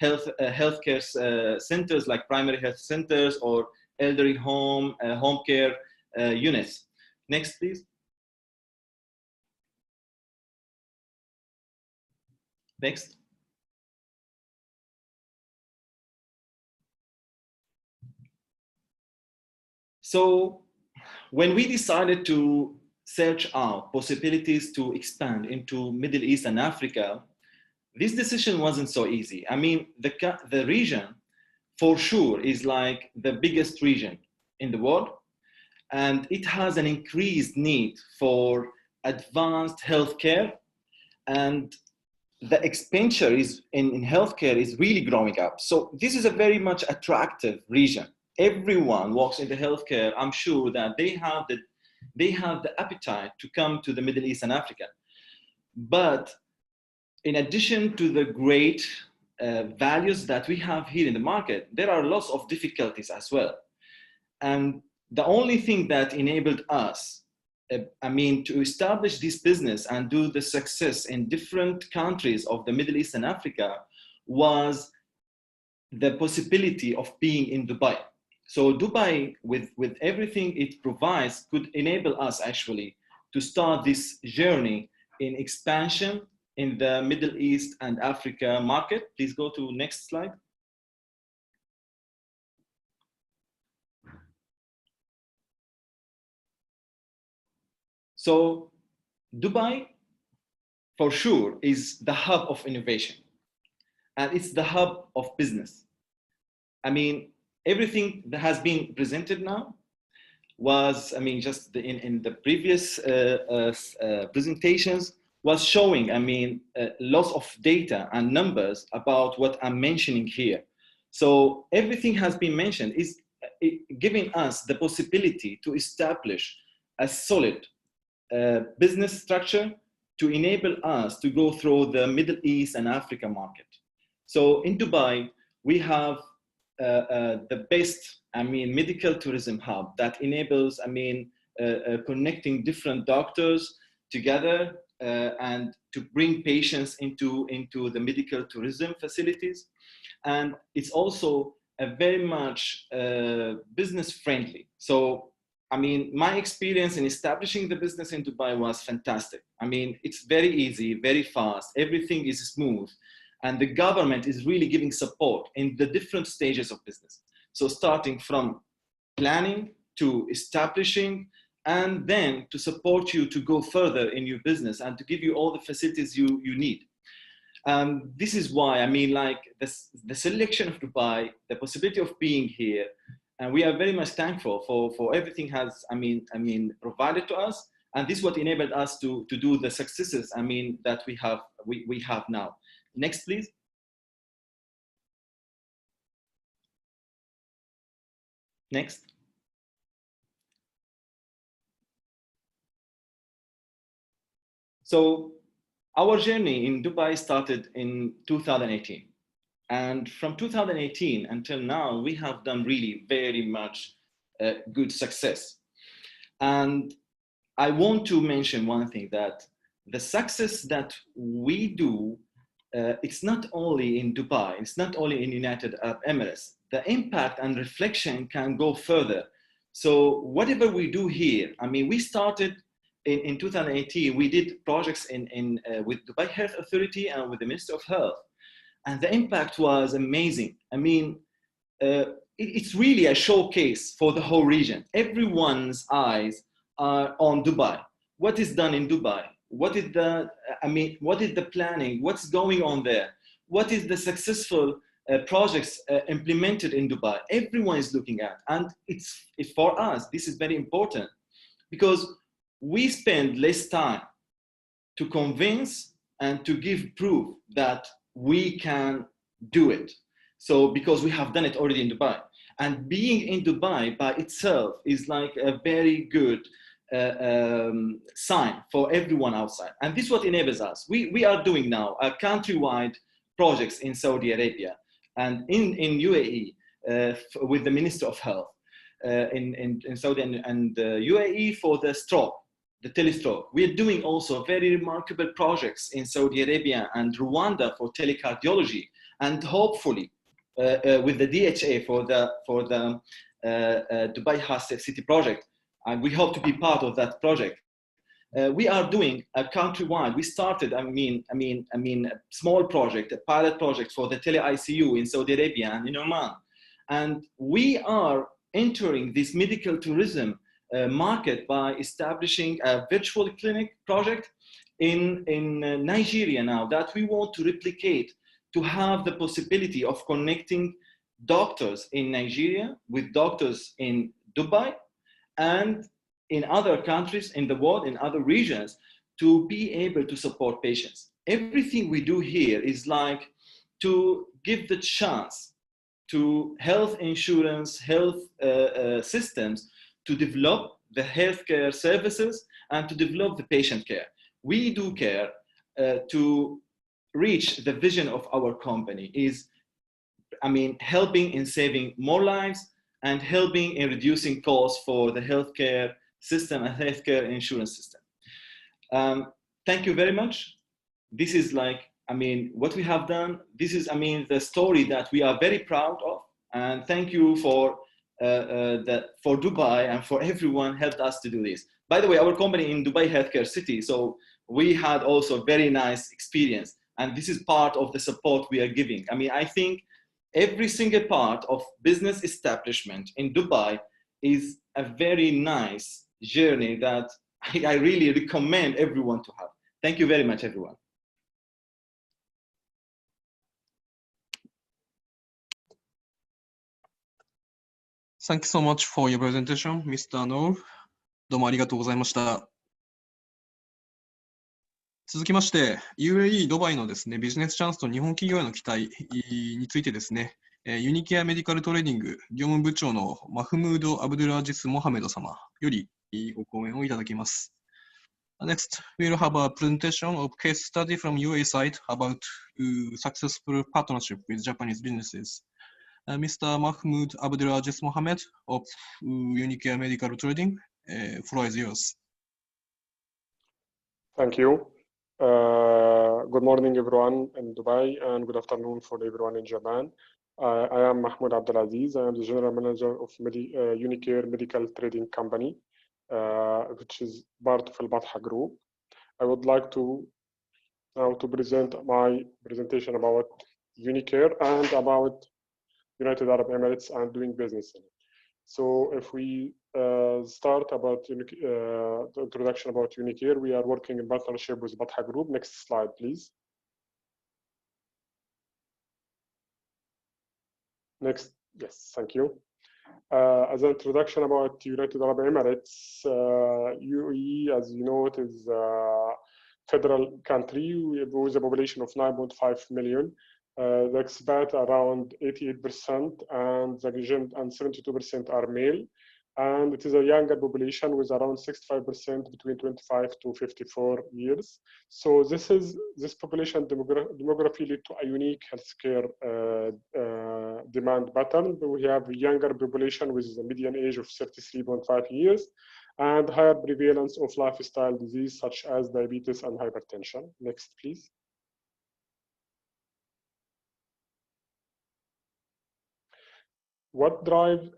healthcare centers like primary health centers or elderly home, home care units. Next, please. Next. So when we decided to search out possibilities to expand into Middle East and Africa, this decision wasn't so easy. The region for sure is like the biggest region in the world, and it has an increased need for advanced healthcare, and the expenditure in healthcare is really growing up. So this is a very much attractive region. Everyone works in the healthcare. I'm sure that they have the appetite to come to the Middle East and Africa. But in addition to the great values that we have here in the market, there are lots of difficulties as well. And the only thing that enabled us to establish this business and do the success in different countries of the Middle East and Africa was the possibility of being in Dubai. So Dubai, with everything it provides, could enable us actually to start this journey in expansion in the Middle East and Africa market. Please go to next slide. So Dubai, for sure, is the hub of innovation, and it's the hub of business. Everything that has been presented now was, just in the previous presentations, was showing, lots of data and numbers about what I'm mentioning here. So everything has been mentioned is giving us the possibility to establish a solid business structure to enable us to go through the Middle East and Africa market. So in Dubai, we have the best, medical tourism hub that enables, connecting different doctors together and to bring patients into the medical tourism facilities. And it's also a very much business friendly. So my experience in establishing the business in Dubai was fantastic. It's very easy, very fast, everything is smooth, and the government is really giving support in the different stages of business. So starting from planning to establishing, and then to support you to go further in your business and to give you all the facilities you need. This is why, the selection of Dubai, the possibility of being here, and we are very much thankful for everything has, provided to us. And this is what enabled us to do the successes, that we have now. Next, please. Next. So our journey in Dubai started in 2018. And from 2018 until now, we have done really very much good success. And I want to mention one thing, that the success that we do, it's not only in Dubai, it's not only in United Arab Emirates. the impact and reflection can go further. So whatever we do here, I mean, we started in 2018, we did projects with Dubai Health Authority and with the Ministry of Health. And the impact was amazing. I mean, it's really a showcase for the whole region. Everyone's eyes are on Dubai. What is done in Dubai? What is the planning? What's going on there? What is the successful projects implemented in Dubai? Everyone is looking at, and it's for us, this is very important because we spend less time to convince and to give proof that we can do it. So because we have done it already in Dubai, and being in Dubai by itself is like a very good sign for everyone outside. And this is what enables us. We are doing now a countrywide projects in Saudi Arabia and in UAE with the Minister of Health in Saudi and UAE for the stroke, the telestroke. We're doing also very remarkable projects in Saudi Arabia and Rwanda for telecardiology, and hopefully with the DHA for the Dubai Heart City project. And we hope to be part of that project. We are doing a countrywide. We started, a small project, a pilot project for the tele-ICU in Saudi Arabia and in Oman. And we are entering this medical tourism market by establishing a virtual clinic project in Nigeria now that we want to replicate, to have the possibility of connecting doctors in Nigeria with doctors in Dubai and in other countries in the world, in other regions, to be able to support patients. Everything we do here is like to give the chance to health insurance, health systems to develop the healthcare services and to develop the patient care. We do care to reach the vision of our company is, helping in saving more lives and helping in reducing costs for the healthcare system and healthcare insurance system. Thank you very much. This is what we have done. This is, the story that we are very proud of. And thank you for Dubai and for everyone helped us to do this. By the way, our company in Dubai Healthcare City, so we had also very nice experience. And this is part of the support we are giving. I think every single part of business establishment in Dubai is a very nice journey that I really recommend everyone to have. Thank you very much, everyone. Thank you so much for your presentation, Mr. Noor. どうもありがとうございました。続きまして、UAE ドバイのですね、ビジネスチャンスと日本企業への期待についてですね、ユニケアメディカルトレーディング業務部長のマフムード・アブドゥル・アジス・モハメド様よりご講演をいただきます。Next, we'll have a presentation of case study from UAE side about successful partnership with Japanese businesses. Mr. Mahmoud Abdul Aziz Mohammed of Unicare Medical Trading, floor is yours. Thank you. Good morning, everyone in Dubai, and good afternoon for everyone in Japan. I am Mahmoud Abdulaziz. I am the General Manager of Unicare Medical Trading Company, which is part of Al-Batha Group. I would like to now present my presentation about Unicare and about United Arab Emirates and doing business in it. So if we start about the introduction about Unicare, we are working in partnership with Batha Group. Next slide, please. Next, yes, thank you. As an introduction about United Arab Emirates, UAE, as you know, it is a federal country with a population of 9.5 million. The expat around 88%, and the region and 72% are male. And it is a younger population with around 65% between 25 to 54 years. So this population demography lead to a unique healthcare demand pattern. We have a younger population with a median age of 33.5 years and higher prevalence of lifestyle disease such as diabetes and hypertension. Next, please. what drives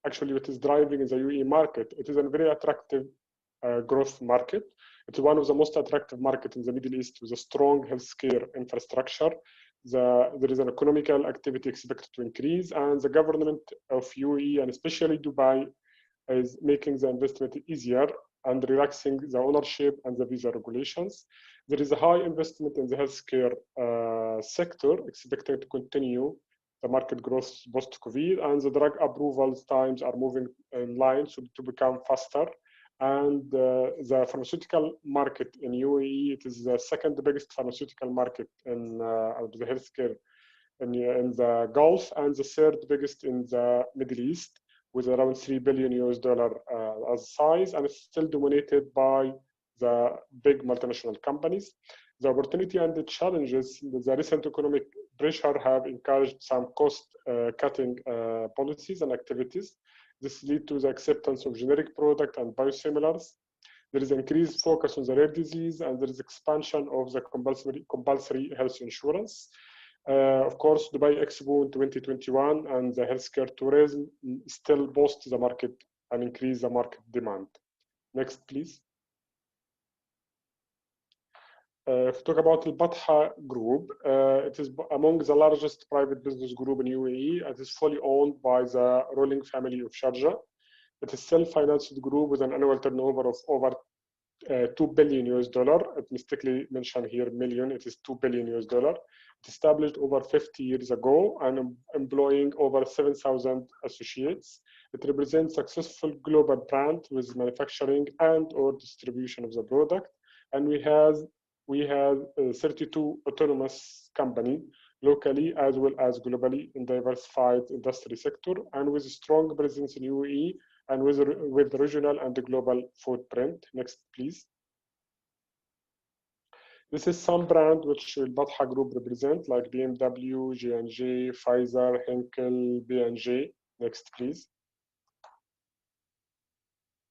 actually what is driving in the UAE market? It is a very attractive growth market. It's one of the most attractive markets in the Middle East with a strong healthcare infrastructure. There is an economical activity expected to increase, and the government of UAE and especially Dubai is making the investment easier and relaxing the ownership and the visa regulations. There is a high investment in the healthcare sector, expected to continue the market growth post-COVID, and the drug approvals times are moving in line to become faster. And the pharmaceutical market in UAE, it is the second biggest pharmaceutical market in the healthcare in the Gulf, and the third biggest in the Middle East, with around $3 billion as size, and it's still dominated by the big multinational companies. The opportunity and the challenges, the recent economic pressure have encouraged some cost-cutting policies and activities. This leads to the acceptance of generic product and biosimilars. There is increased focus on the rare disease, and there is expansion of the compulsory health insurance. Of course, Dubai Expo in 2021 and the healthcare tourism still boost the market and increase the market demand. Next, please. If we talk about the Batha Group, it is among the largest private business group in UAE. It is fully owned by the ruling family of Sharjah. It is self-financed group with an annual turnover of over $2 billion. It mistakenly mentioned here million. It is $2 billion. It established over 50 years ago and employing over 7,000 associates. It represents a successful global brand with manufacturing and or distribution of the product. And we have 32 autonomous companies locally as well as globally in diversified industry sector, and with a strong presence in UAE and with regional and global footprint. Next, please. This is some brand which Batha Group represent, like BMW, J&J, Pfizer, Henkel, B&J. Next, please.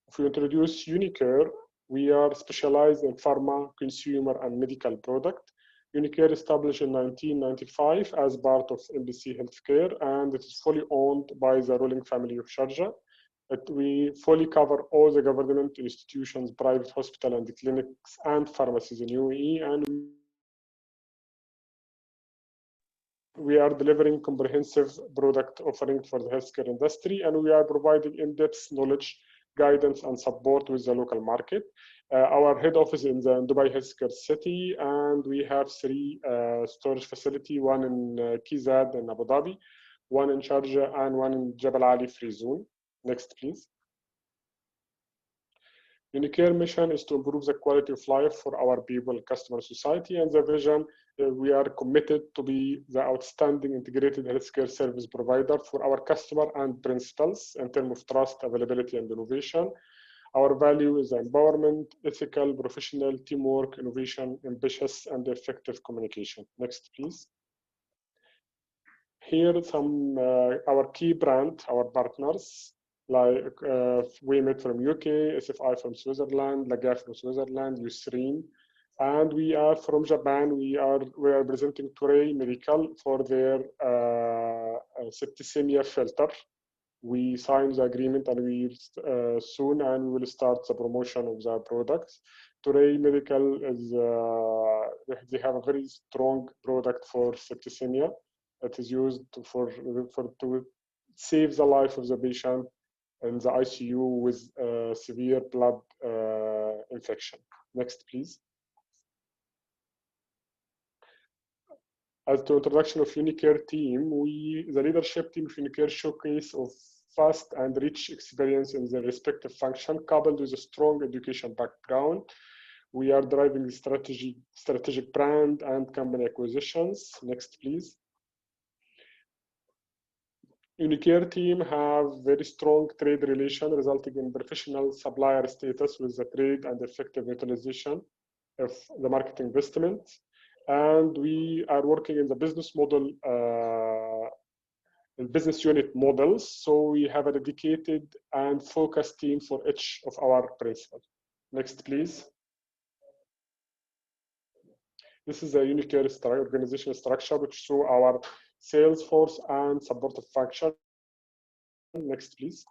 If we introduce Unicare, we are specialized in pharma, consumer, and medical product. Unicare established in 1995 as part of MBC Healthcare, and it is fully owned by the ruling family of Sharjah. We fully cover all the government institutions, private hospital and clinics, and pharmacies in UAE, and we are delivering comprehensive product offering for the healthcare industry, and we are providing in-depth knowledge, guidance, and support with the local market. Our head office in the Dubai Healthcare City, and we have 3 storage facilities, one in KZad in Abu Dhabi, one in Sharjah, and one in Jabal Ali Free Zone. Next, please. Unicare mission is to improve the quality of life for our people, customer, society, and the vision. We are committed to be the outstanding integrated healthcare service provider for our customer and principals in terms of trust, availability, and innovation. Our value is empowerment, ethical, professional, teamwork, innovation, ambitious, and effective communication. Next, please. Here are some our key brand, our partners, like WeMed from UK, SFI from Switzerland, Lagaf from Switzerland, Eucerin, and we are from Japan. We are presenting Toray Medical for their septicemia filter. We signed the agreement, and we soon and we will start the promotion of the products. Toray Medical is they have a very strong product for septicemia. It is used to save the life of the patient in the ICU with severe blood infection. Next, please. As to introduction of Unicare team, the leadership team of Unicare showcase of fast and rich experience in their respective function, coupled with a strong education background. We are driving strategic brand and company acquisitions. Next, please. Unicare team have very strong trade relation, resulting in professional supplier status with the trade and effective utilization of the market investment. And we are working in the business model, business unit models. So we have a dedicated and focused team for each of our principals. Next, please. This is a Unicare organizational structure which show our sales force and supportive function. Next, please.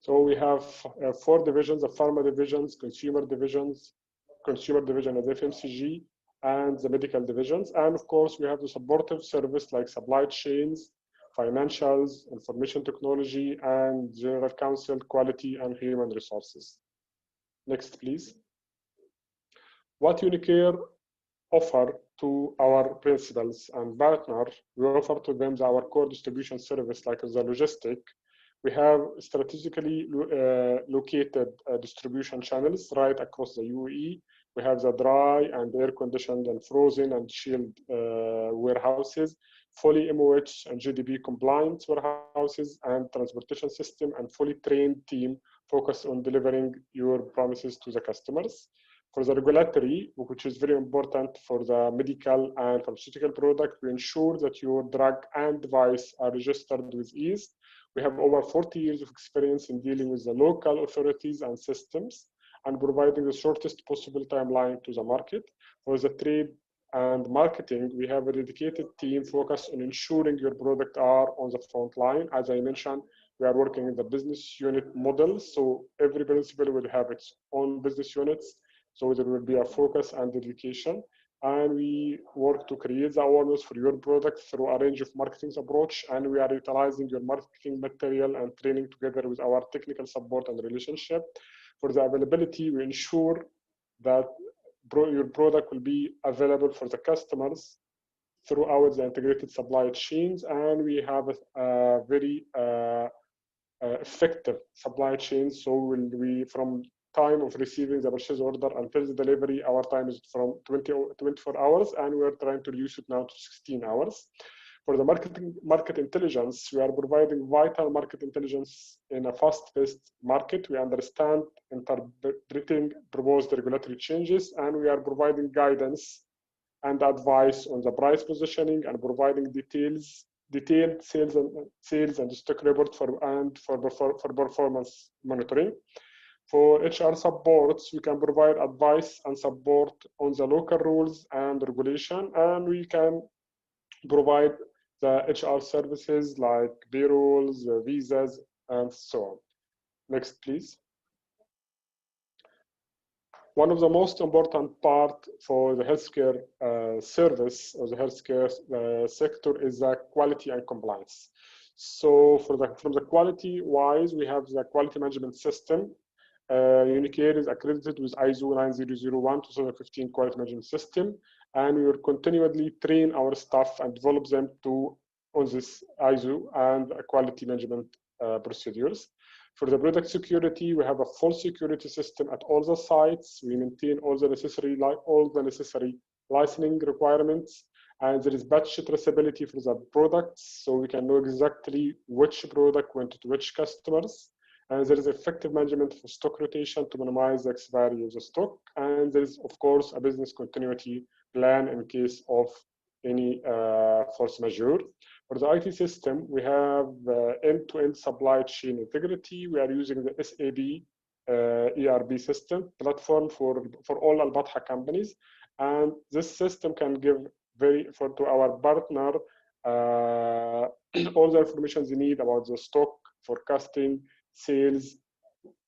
So we have 4 divisions: the pharma divisions, consumer division as FMCG, and the medical divisions. And of course, we have the supportive service like supply chains, financials, information technology, and general counsel, quality, and human resources. Next, please. What Unicare offer to our principals and partners, we offer to them our core distribution service like the logistic. We have strategically located distribution channels right across the UAE. We have the dry and air-conditioned and frozen and chilled warehouses, fully MOH and GDP compliant warehouses and transportation system, and fully trained team focused on delivering your promises to the customers. For the regulatory, which is very important for the medical and pharmaceutical product, we ensure that your drug and device are registered with ease. We have over 40 years of experience in dealing with the local authorities and systems and providing the shortest possible timeline to the market. For the trade and marketing, we have a dedicated team focused on ensuring your product are on the front line. As I mentioned, we are working in the business unit model, so every principal will have its own business units. So there will be a focus and dedication. And we work to create the awareness for your product through a range of marketing approach. And we are utilizing your marketing material and training together with our technical support and relationship. For the availability, we ensure that your product will be available for the customers throughout the integrated supply chains. And we have a very effective supply chain. So we from time of receiving the purchase order until the delivery, our time is from 24 hours, and we are trying to reduce it now to 16 hours. For the market intelligence, we are providing vital market intelligence in a fast-paced market. We understand interpreting proposed regulatory changes, and we are providing guidance and advice on the price positioning and providing detailed sales and stock report for performance monitoring. For HR supports, we can provide advice and support on the local rules and regulation, and we can provide the HR services like payrolls, visas, and so on. Next, please. One of the most important part for the healthcare service or the healthcare sector is the quality and compliance. So from the quality wise, we have the quality management system. Unicare is accredited with ISO 9001 2015 quality management system, and we will continually train our staff and develop them on this ISO and quality management procedures. For the product security, we have a full security system at all the sites. We maintain all the necessary licensing requirements, and there is batch traceability for the products, so we can know exactly which product went to which customers. And there is effective management for stock rotation to minimize the expiry of the stock. And there is, of course, a business continuity plan in case of any force majeure. For the IT system, we have end-to-end supply chain integrity. We are using the SAP ERP system platform for all Al-Batha companies. And this system can give to our partner all the information they need about the stock, forecasting, sales,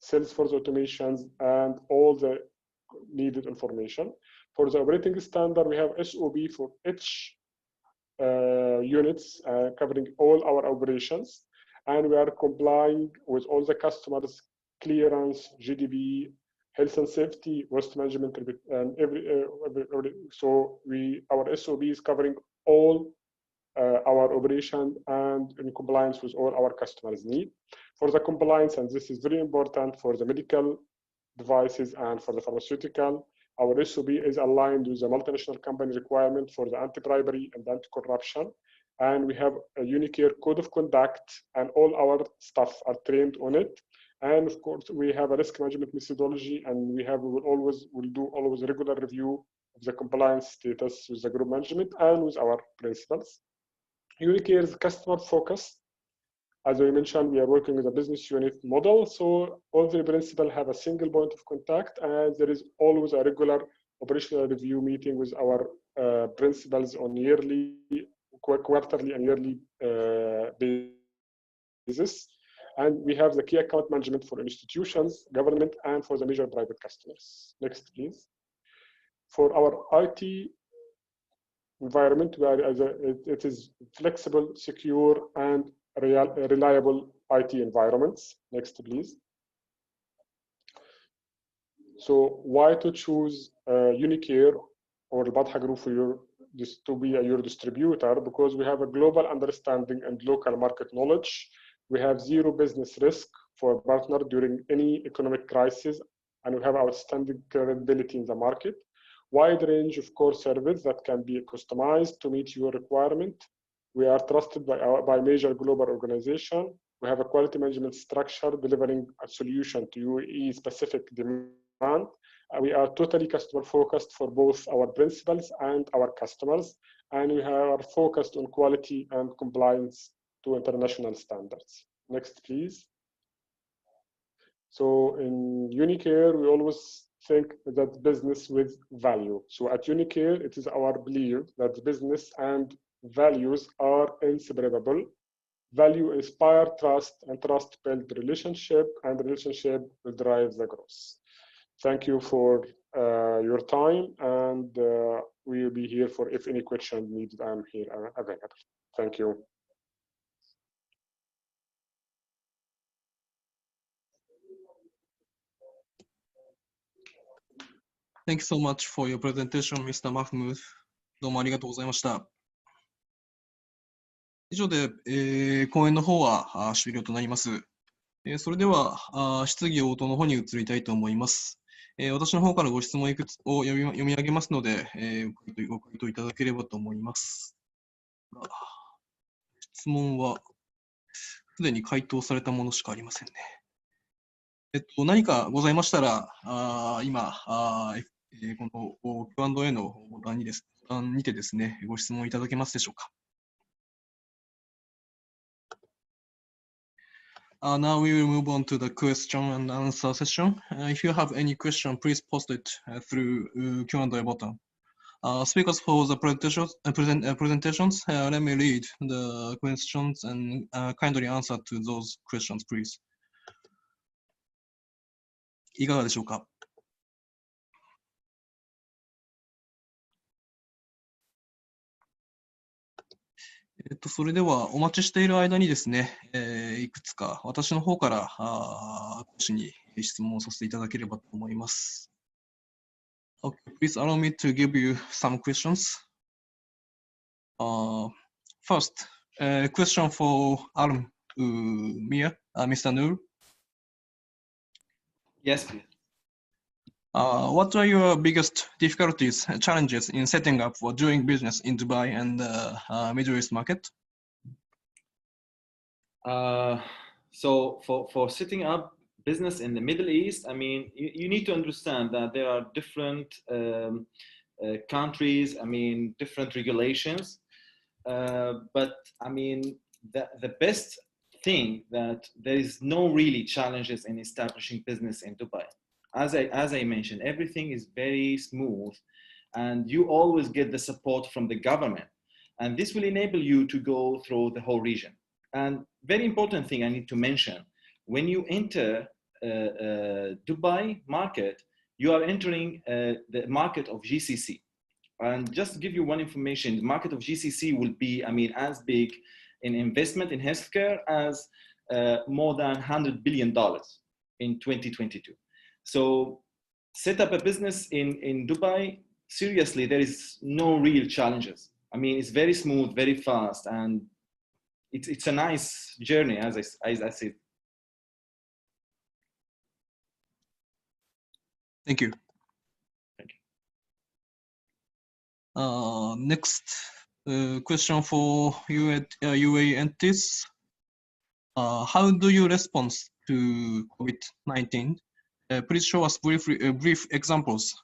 Salesforce automations, and all the needed information. For the operating standard, we have SOP for each units covering all our operations, and we are complying with all the customers' clearance, GDP, health and safety, waste management, and so our SOP is covering all our operation and in compliance with all our customers' need. For the compliance, and this is very important for the medical devices and for the pharmaceutical, our SOP is aligned with the multinational company requirement for the anti-bribery and anti-corruption. And we have a Unicare code of conduct, and all our staff are trained on it. And of course, we have a risk management methodology, and we will do always regular review of the compliance status with the group management and with our principals. Unicare is customer focused, As we mentioned, we are working with a business unit model, so all the principals have a single point of contact, and there is always a regular operational review meeting with our principals on yearly, quarterly, and yearly basis. And we have the key account management for institutions, government, and for the major private customers. Next, please. For our IT environment, it is flexible, secure, and reliable IT environments. Next, please. So why to choose Unicare or Al-Batha Group for to be your distributor? Because we have a global understanding and local market knowledge. We have zero business risk for a partner during any economic crisis, and we have outstanding credibility in the market. Wide range of core service that can be customized to meet your requirement. We are trusted by major global organization. We have a quality management structure delivering a solution to UAE specific demand. We are totally customer focused for both our principals and our customers. And we are focused on quality and compliance to international standards. Next, please. So in Unicare, we always think that business with value. So at Unicare, it is our belief that business and values are inseparable. Value inspire trust, and trust build relationship, and relationship will drive the growth. Thank you for your time, and we will be here for if any question needed. I'm here available. Thank you. Thank you so much for your presentation, Mr. Mahmoud. どうもありがとうございました。以上で、講演の方は終了となります。それでは質疑応答の方に移りたいと思います。私の方からご質問いくつを読み上げますので、ご回答いただければと思います。質問はすでに回答されたものしかありませんね。何かございましたら、今、この Q&A の欄にてですね、ご質問いただけますでしょうか。Now we will move on to the question and answer session. If you have any question, please post it through Q&A button. Speakers for the presentations, let me read the questions and kindly answer to those questions, please. いかがでしょうか。それではお待ちしている間にですね、いくつか私の方から講師に質問をさせていただければと思います。Okay, please allow me to give you some questions. First, question for Mia, Mr. Noor. Yes, please. What are your biggest difficulties, challenges in setting up or doing business in Dubai and the Middle East market? So for setting up business in the Middle East, I mean, you need to understand that there are different countries, I mean, different regulations. But I mean, the best thing that there is no really challenges in establishing business in Dubai. As I mentioned, everything is very smooth, and you always get the support from the government, and this will enable you to go through the whole region. And very important thing I need to mention, when you enter Dubai market, you are entering the market of GCC. And just to give you one information, the market of GCC will be, I mean, as big in investment in healthcare as more than $100 billion in 2022. So set up a business in Dubai, seriously, there is no real challenges. I mean, it's very smooth, very fast, and it's a nice journey, as I said. Thank you. Thank you. Next question for UAE entities. How do you respond to COVID-19? Please show us brief examples,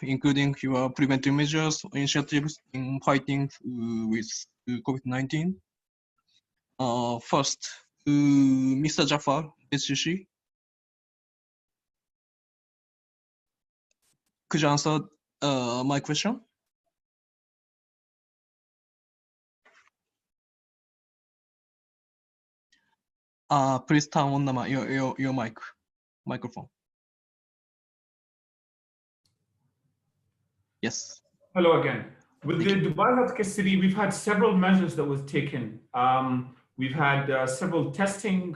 including your preventive measures, initiatives in fighting with COVID-19. First, Mr. Jafar, SCC. Could you answer my question? Please turn on your microphone. Yes. Hello again. With the Dubai Healthcare City, we've had several measures that was taken. We've had several testing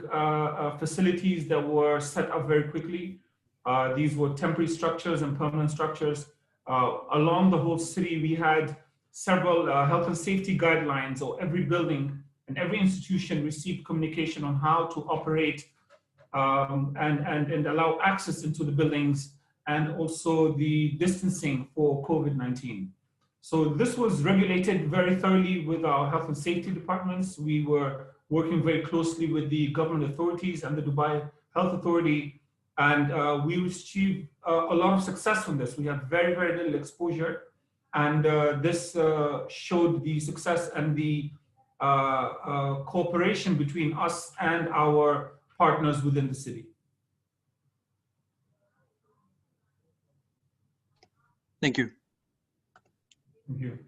facilities that were set up very quickly. These were temporary structures and permanent structures. Along the whole city, we had several health and safety guidelines, or every building and every institution received communication on how to operate and allow access into the buildings, and also the distancing for COVID-19. So this was regulated very thoroughly with our health and safety departments. We were working very closely with the government authorities and the Dubai Health Authority, and we achieved a lot of success from this. We had very, very little exposure, and this showed the success and the cooperation between us and our partners within the city. Thank you. Thank you.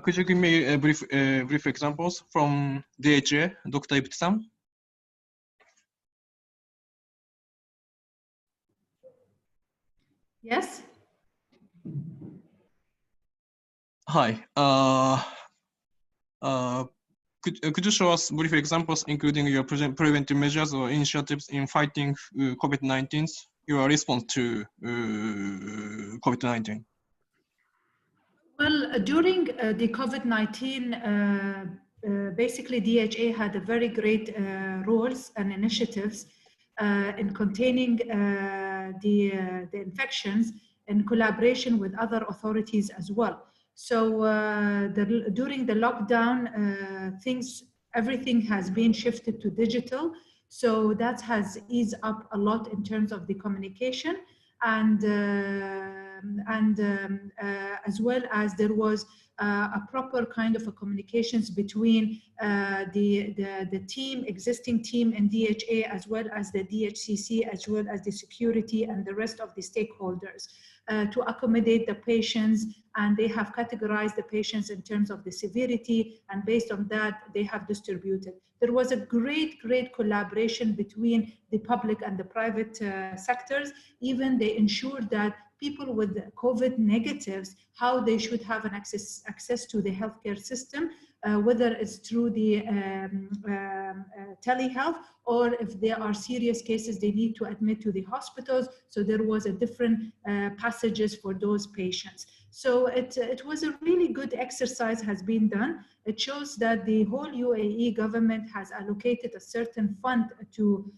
Could you give me a brief examples from DHA, Dr. Ibtisam? Yes. Hi. Could you show us brief examples, including your preventive measures or initiatives in fighting COVID-19, your response to COVID-19? Well, during the COVID-19, basically DHA had a very great roles and initiatives in containing the infections in collaboration with other authorities as well. So during the lockdown, everything has been shifted to digital. So that has eased up a lot in terms of the communication, and as well as there was a proper kind of a communications between the existing team in DHA, as well as the DHCC, as well as the security and the rest of the stakeholders to accommodate the patients. And they have categorized the patients in terms of the severity, and based on that, they have distributed. There was a great collaboration between the public and the private sectors. Even they ensured that people with COVID negatives, how they should have an access to the healthcare system, whether it's through the telehealth, or if there are serious cases, they need to admit to the hospitals. So there was a different passages for those patients. So it was a really good exercise has been done. It shows that the whole UAE government has allocated a certain fund to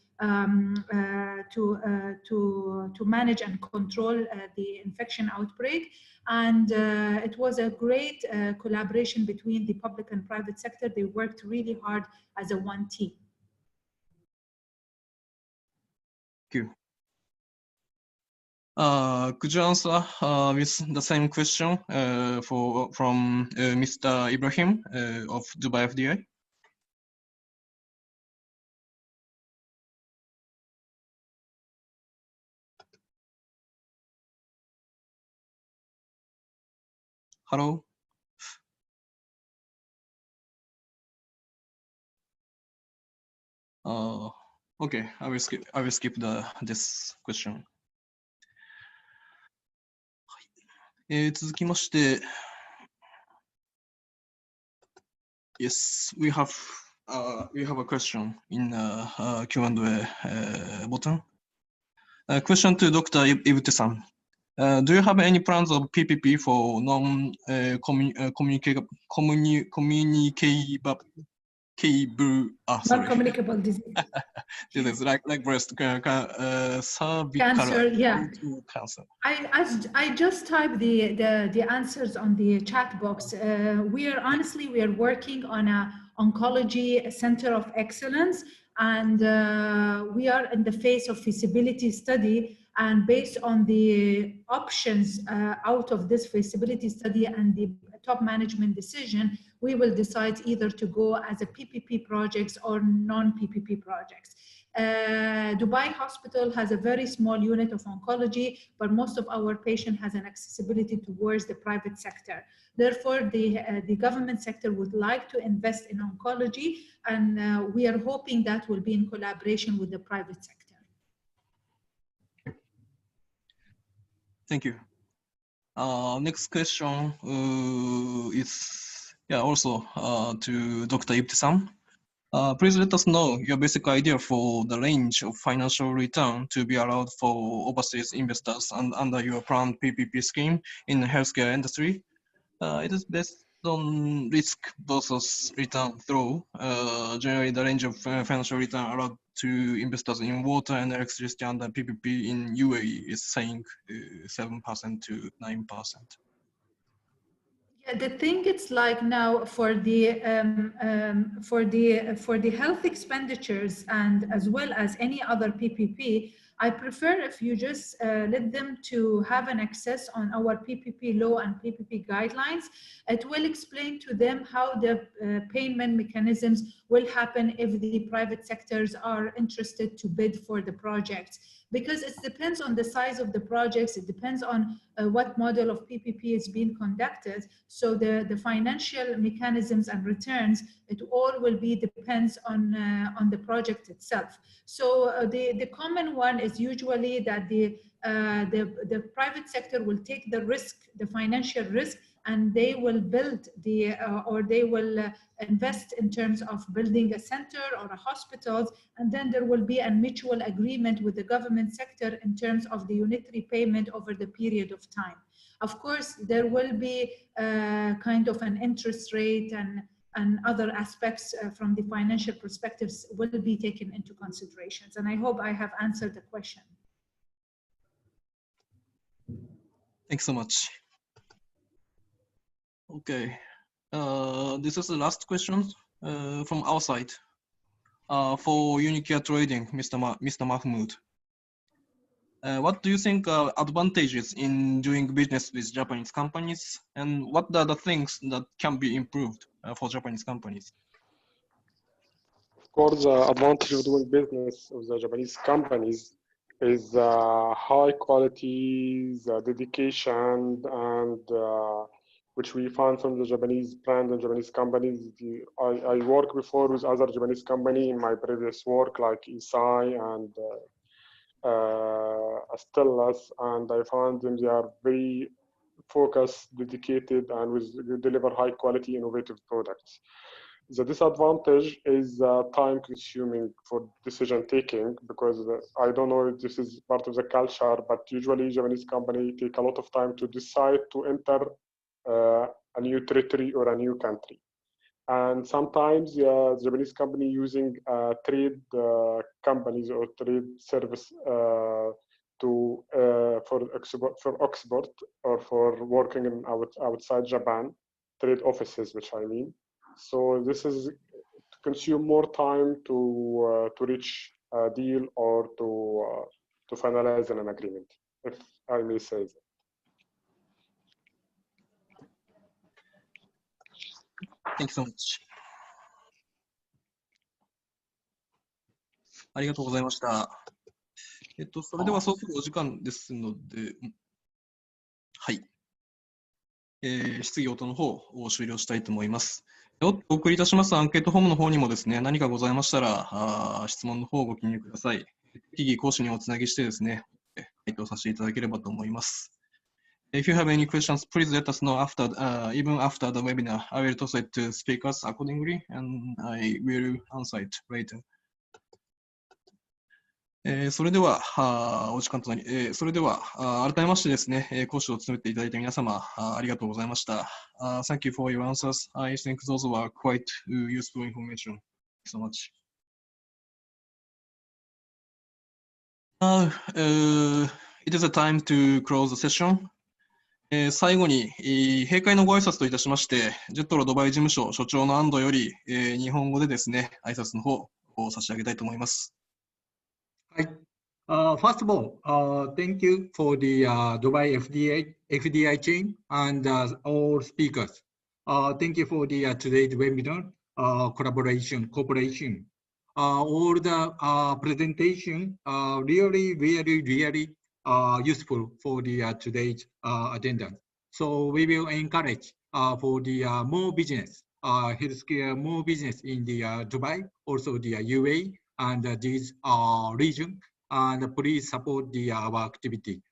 manage and control the infection outbreak. And it was a great collaboration between the public and private sector. They worked really hard as a one team. Thank you. Could you answer with the same question from Mr. Ibrahim of Dubai FDI? Hello. Okay, I will skip this question. 続きまして、Yes, we have a question in the Q&A button. Question to Dr. Ibtisam. Do you have any plans of PPP for non-communicable non-communicable disease? Disease like breast cervical cancer, yeah. Cancer. I just typed the answers on the chat box. We are working on a oncology center of excellence, and we are in the phase of feasibility study. And based on the options out of this feasibility study and the top management decision, we will decide either to go as a PPP projects or non-PPP projects. Dubai Hospital has a very small unit of oncology, but most of our patient has an accessibility towards the private sector. Therefore, the government sector would like to invest in oncology, and we are hoping that will be in collaboration with the private sector. Thank you. Next question is also to Dr. Ibtisam. Please let us know your basic idea for the range of financial return to be allowed for overseas investors and under your planned PPP scheme in the healthcare industry. It is based on risk versus return through. Generally, the range of financial return allowed to investors in water and electricity under PPP in UAE is saying 7% to 9%. Yeah, the thing it's like now for the health expenditures and as well as any other PPP, I prefer if you just let them to have an access on our PPP law and PPP guidelines. It will explain to them how the payment mechanisms will happen if the private sectors are interested to bid for the projects. Because it depends on the size of the projects, it depends on what model of PPP is being conducted. So the financial mechanisms and returns, it all will be depends on the project itself. So the common one is usually that the private sector will take the risk, the financial risk, and they will build the or they will invest in terms of building a center or a hospital, and then there will be a mutual agreement with the government sector in terms of the unitary payment over the period of time. Of course, there will be kind of an interest rate and other aspects from the financial perspectives will be taken into considerations. And I hope I have answered the question. Thanks so much. Okay, this is the last question from our side. For Unicare Trading, Mr. Mahmoud. What do you think are advantages in doing business with Japanese companies, and what are the things that can be improved for Japanese companies? Of course, the advantage of doing business with the Japanese companies is high quality, dedication, and which we find from the Japanese brand and Japanese companies. I worked before with other Japanese company in my previous work, like Isai and Stellas, and I found them, they are very focused, dedicated, and deliver high quality, innovative products. The disadvantage is time consuming for decision taking, because I don't know if this is part of the culture, but usually Japanese company take a lot of time to decide to enter a new territory or a new country. And sometimes the Japanese company using trade companies or trade service for export or for working in outside Japan, trade offices, which I mean. So this is to consume more time to reach a deal or to finalize an agreement, if I may say that. Thank you so much. ありがとうございました。それではそろそろお時間ですので、はい。質疑応答の方を終了したいと思います。お送りいたしますアンケートフォームの方にもですね、何かございましたら、質問の方をご記入ください。適宜講師におつなぎしてですね、回答させていただければと思います。If you have any questions, please let us know after, even after the webinar. I will toss it to speakers accordingly, and I will answer it later. それでは、お時間となり、それでは、改めましてですね、講師を務めていただいた皆様、ありがとうございました。Thank you for your answers. I think those were quite useful information. Thank you so much. Now, it is a time to close the session. 最後に、閉会のご挨拶といたしまして、JETROドバイ事務所所長の安藤より、日本語でですね、挨拶の方を差し上げたいと思います。はい。First of all, thank you for the Dubai FDI chain and all speakers. Thank you for the today's webinar, cooperation. All the presentation really useful for the today's attendance. So we will encourage for the more business, healthcare more business in the Dubai, also the UAE and this region, and please support the our activity.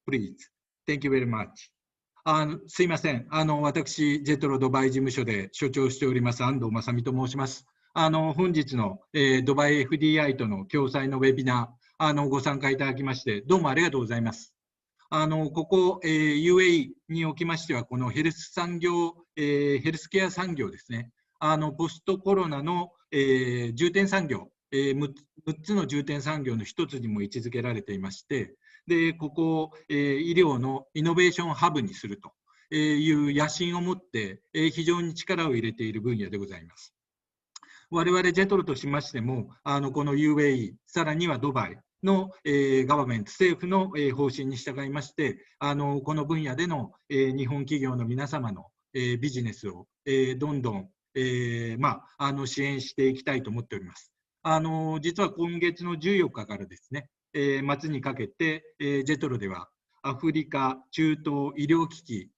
Please. Thank you very much. すいません。私、JETROドバイ事務所で所長しております安藤正美と申します。本日の、ドバイ FDI との共催のウェビナー、ご参加いただきまして、どうもありがとうございます。ここ、UAE におきましては、このヘルス産業、ヘルスケア産業ですね。ポストコロナの、重点産業、6つの重点産業の一つにも位置づけられていまして、でここを、医療のイノベーションハブにするという野心を持って、非常に力を入れている分野でございます。我々 JETRO としましても、この UAE、さらにはドバイの、ガバメント、政府の、方針に従いまして、この分野での、日本企業の皆様の、ビジネスを、どんどん、支援していきたいと思っております。実は今月の14日からですね、末にかけて、JETRO ではアフリカ中東医療機器、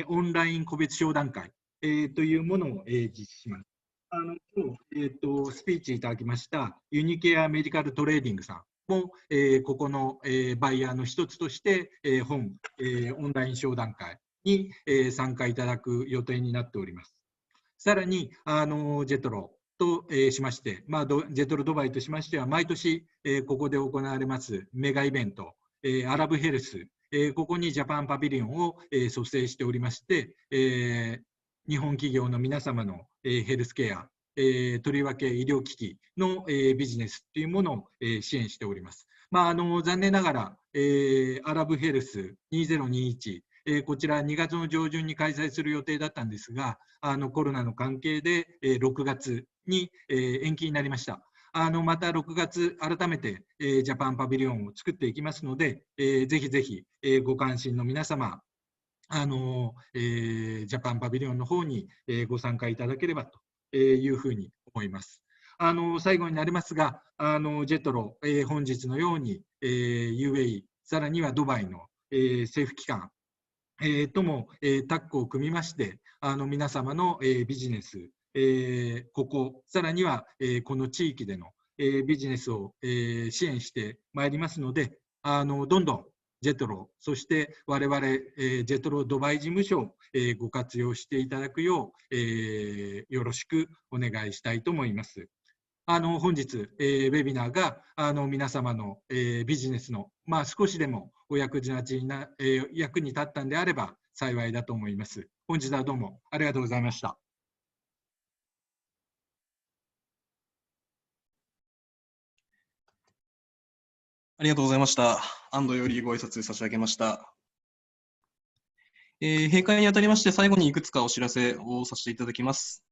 オンライン個別商談会、というものを、実施します。今日、スピーチいただきましたユニケアメディカルトレーディングさんも、ここの、バイヤーの一つとして、オンライン商談会に、参加いただく予定になっております。さらにJETROとしまして、JETROドバイとしましては、毎年ここで行われますメガイベント、アラブヘルス、ここにジャパンパビリオンを蘇生しておりまして、日本企業の皆様のヘルスケア、とりわけ医療機器のビジネスというものを支援しております。残念ながらアラブヘルス2021、こちら2月の上旬に開催する予定だったんですが、コロナの関係で6月に延期になりました。また6月、改めてジャパンパビリオンを作っていきますので、ぜひぜひご関心の皆様、ジャパンパビリオンの方にご参加いただければというふうに思います。最後になりますが、JETRO、本日のように、UAE、さらにはドバイの、政府機関、とも、タッグを組みまして、皆様の、ビジネス、ここ、さらには、この地域での、ビジネスを、支援してまいりますので、どんどんJETRO、そして我々、JETROドバイ事務所を、ご活用していただくよう、よろしくお願いしたいと思います。本日、ウェビナーが皆様の、ビジネスの、少しでもお役に立ったんであれば幸いだと思います。本日はどうもありがとうございました。ありがとうございました。安藤よりご挨拶差し上げました。閉会にあたりまして、最後にいくつかお知らせをさせていただきます。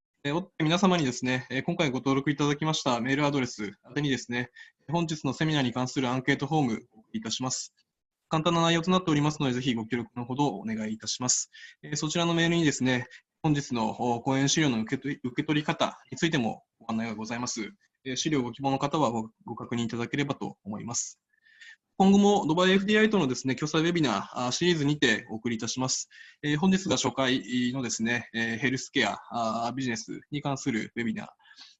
皆様にですね、今回ご登録いただきましたメールアドレス宛てにですね、本日のセミナーに関するアンケートフォームをお送りいたします。簡単な内容となっておりますので、ぜひご協力のほどお願いいたします。そちらのメールにですね、本日の講演資料の受け取り方についてもご案内がございます。資料をご希望の方はご確認いただければと思います。今後もドバイ FDI とのですね、共催ウェビナーシリーズにてお送りいたします。本日が初回のですね、ヘルスケアビジネスに関するウェビナ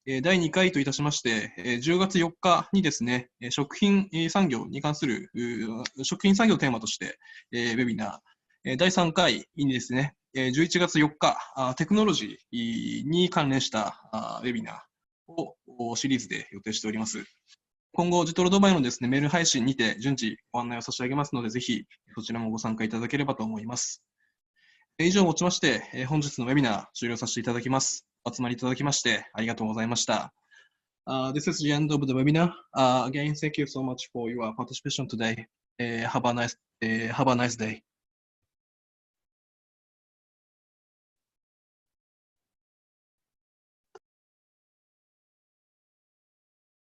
ー。第2回といたしまして、10月4日にですね、食品産業に関する、食品産業をテーマとして、ウェビナー。第3回にですね、11月4日、テクノロジーに関連したウェビナーをシリーズで予定しております。今後、JETROドバイのですね、メール配信にて順次ご案内を差し上げますので、ぜひそちらもご参加いただければと思います。以上をもちまして、本日のウェビナー終了させていただきます。お集まりいただきましてありがとうございました。This is the end of the webinar. Again, thank you so much for your participation today. Have a nice day.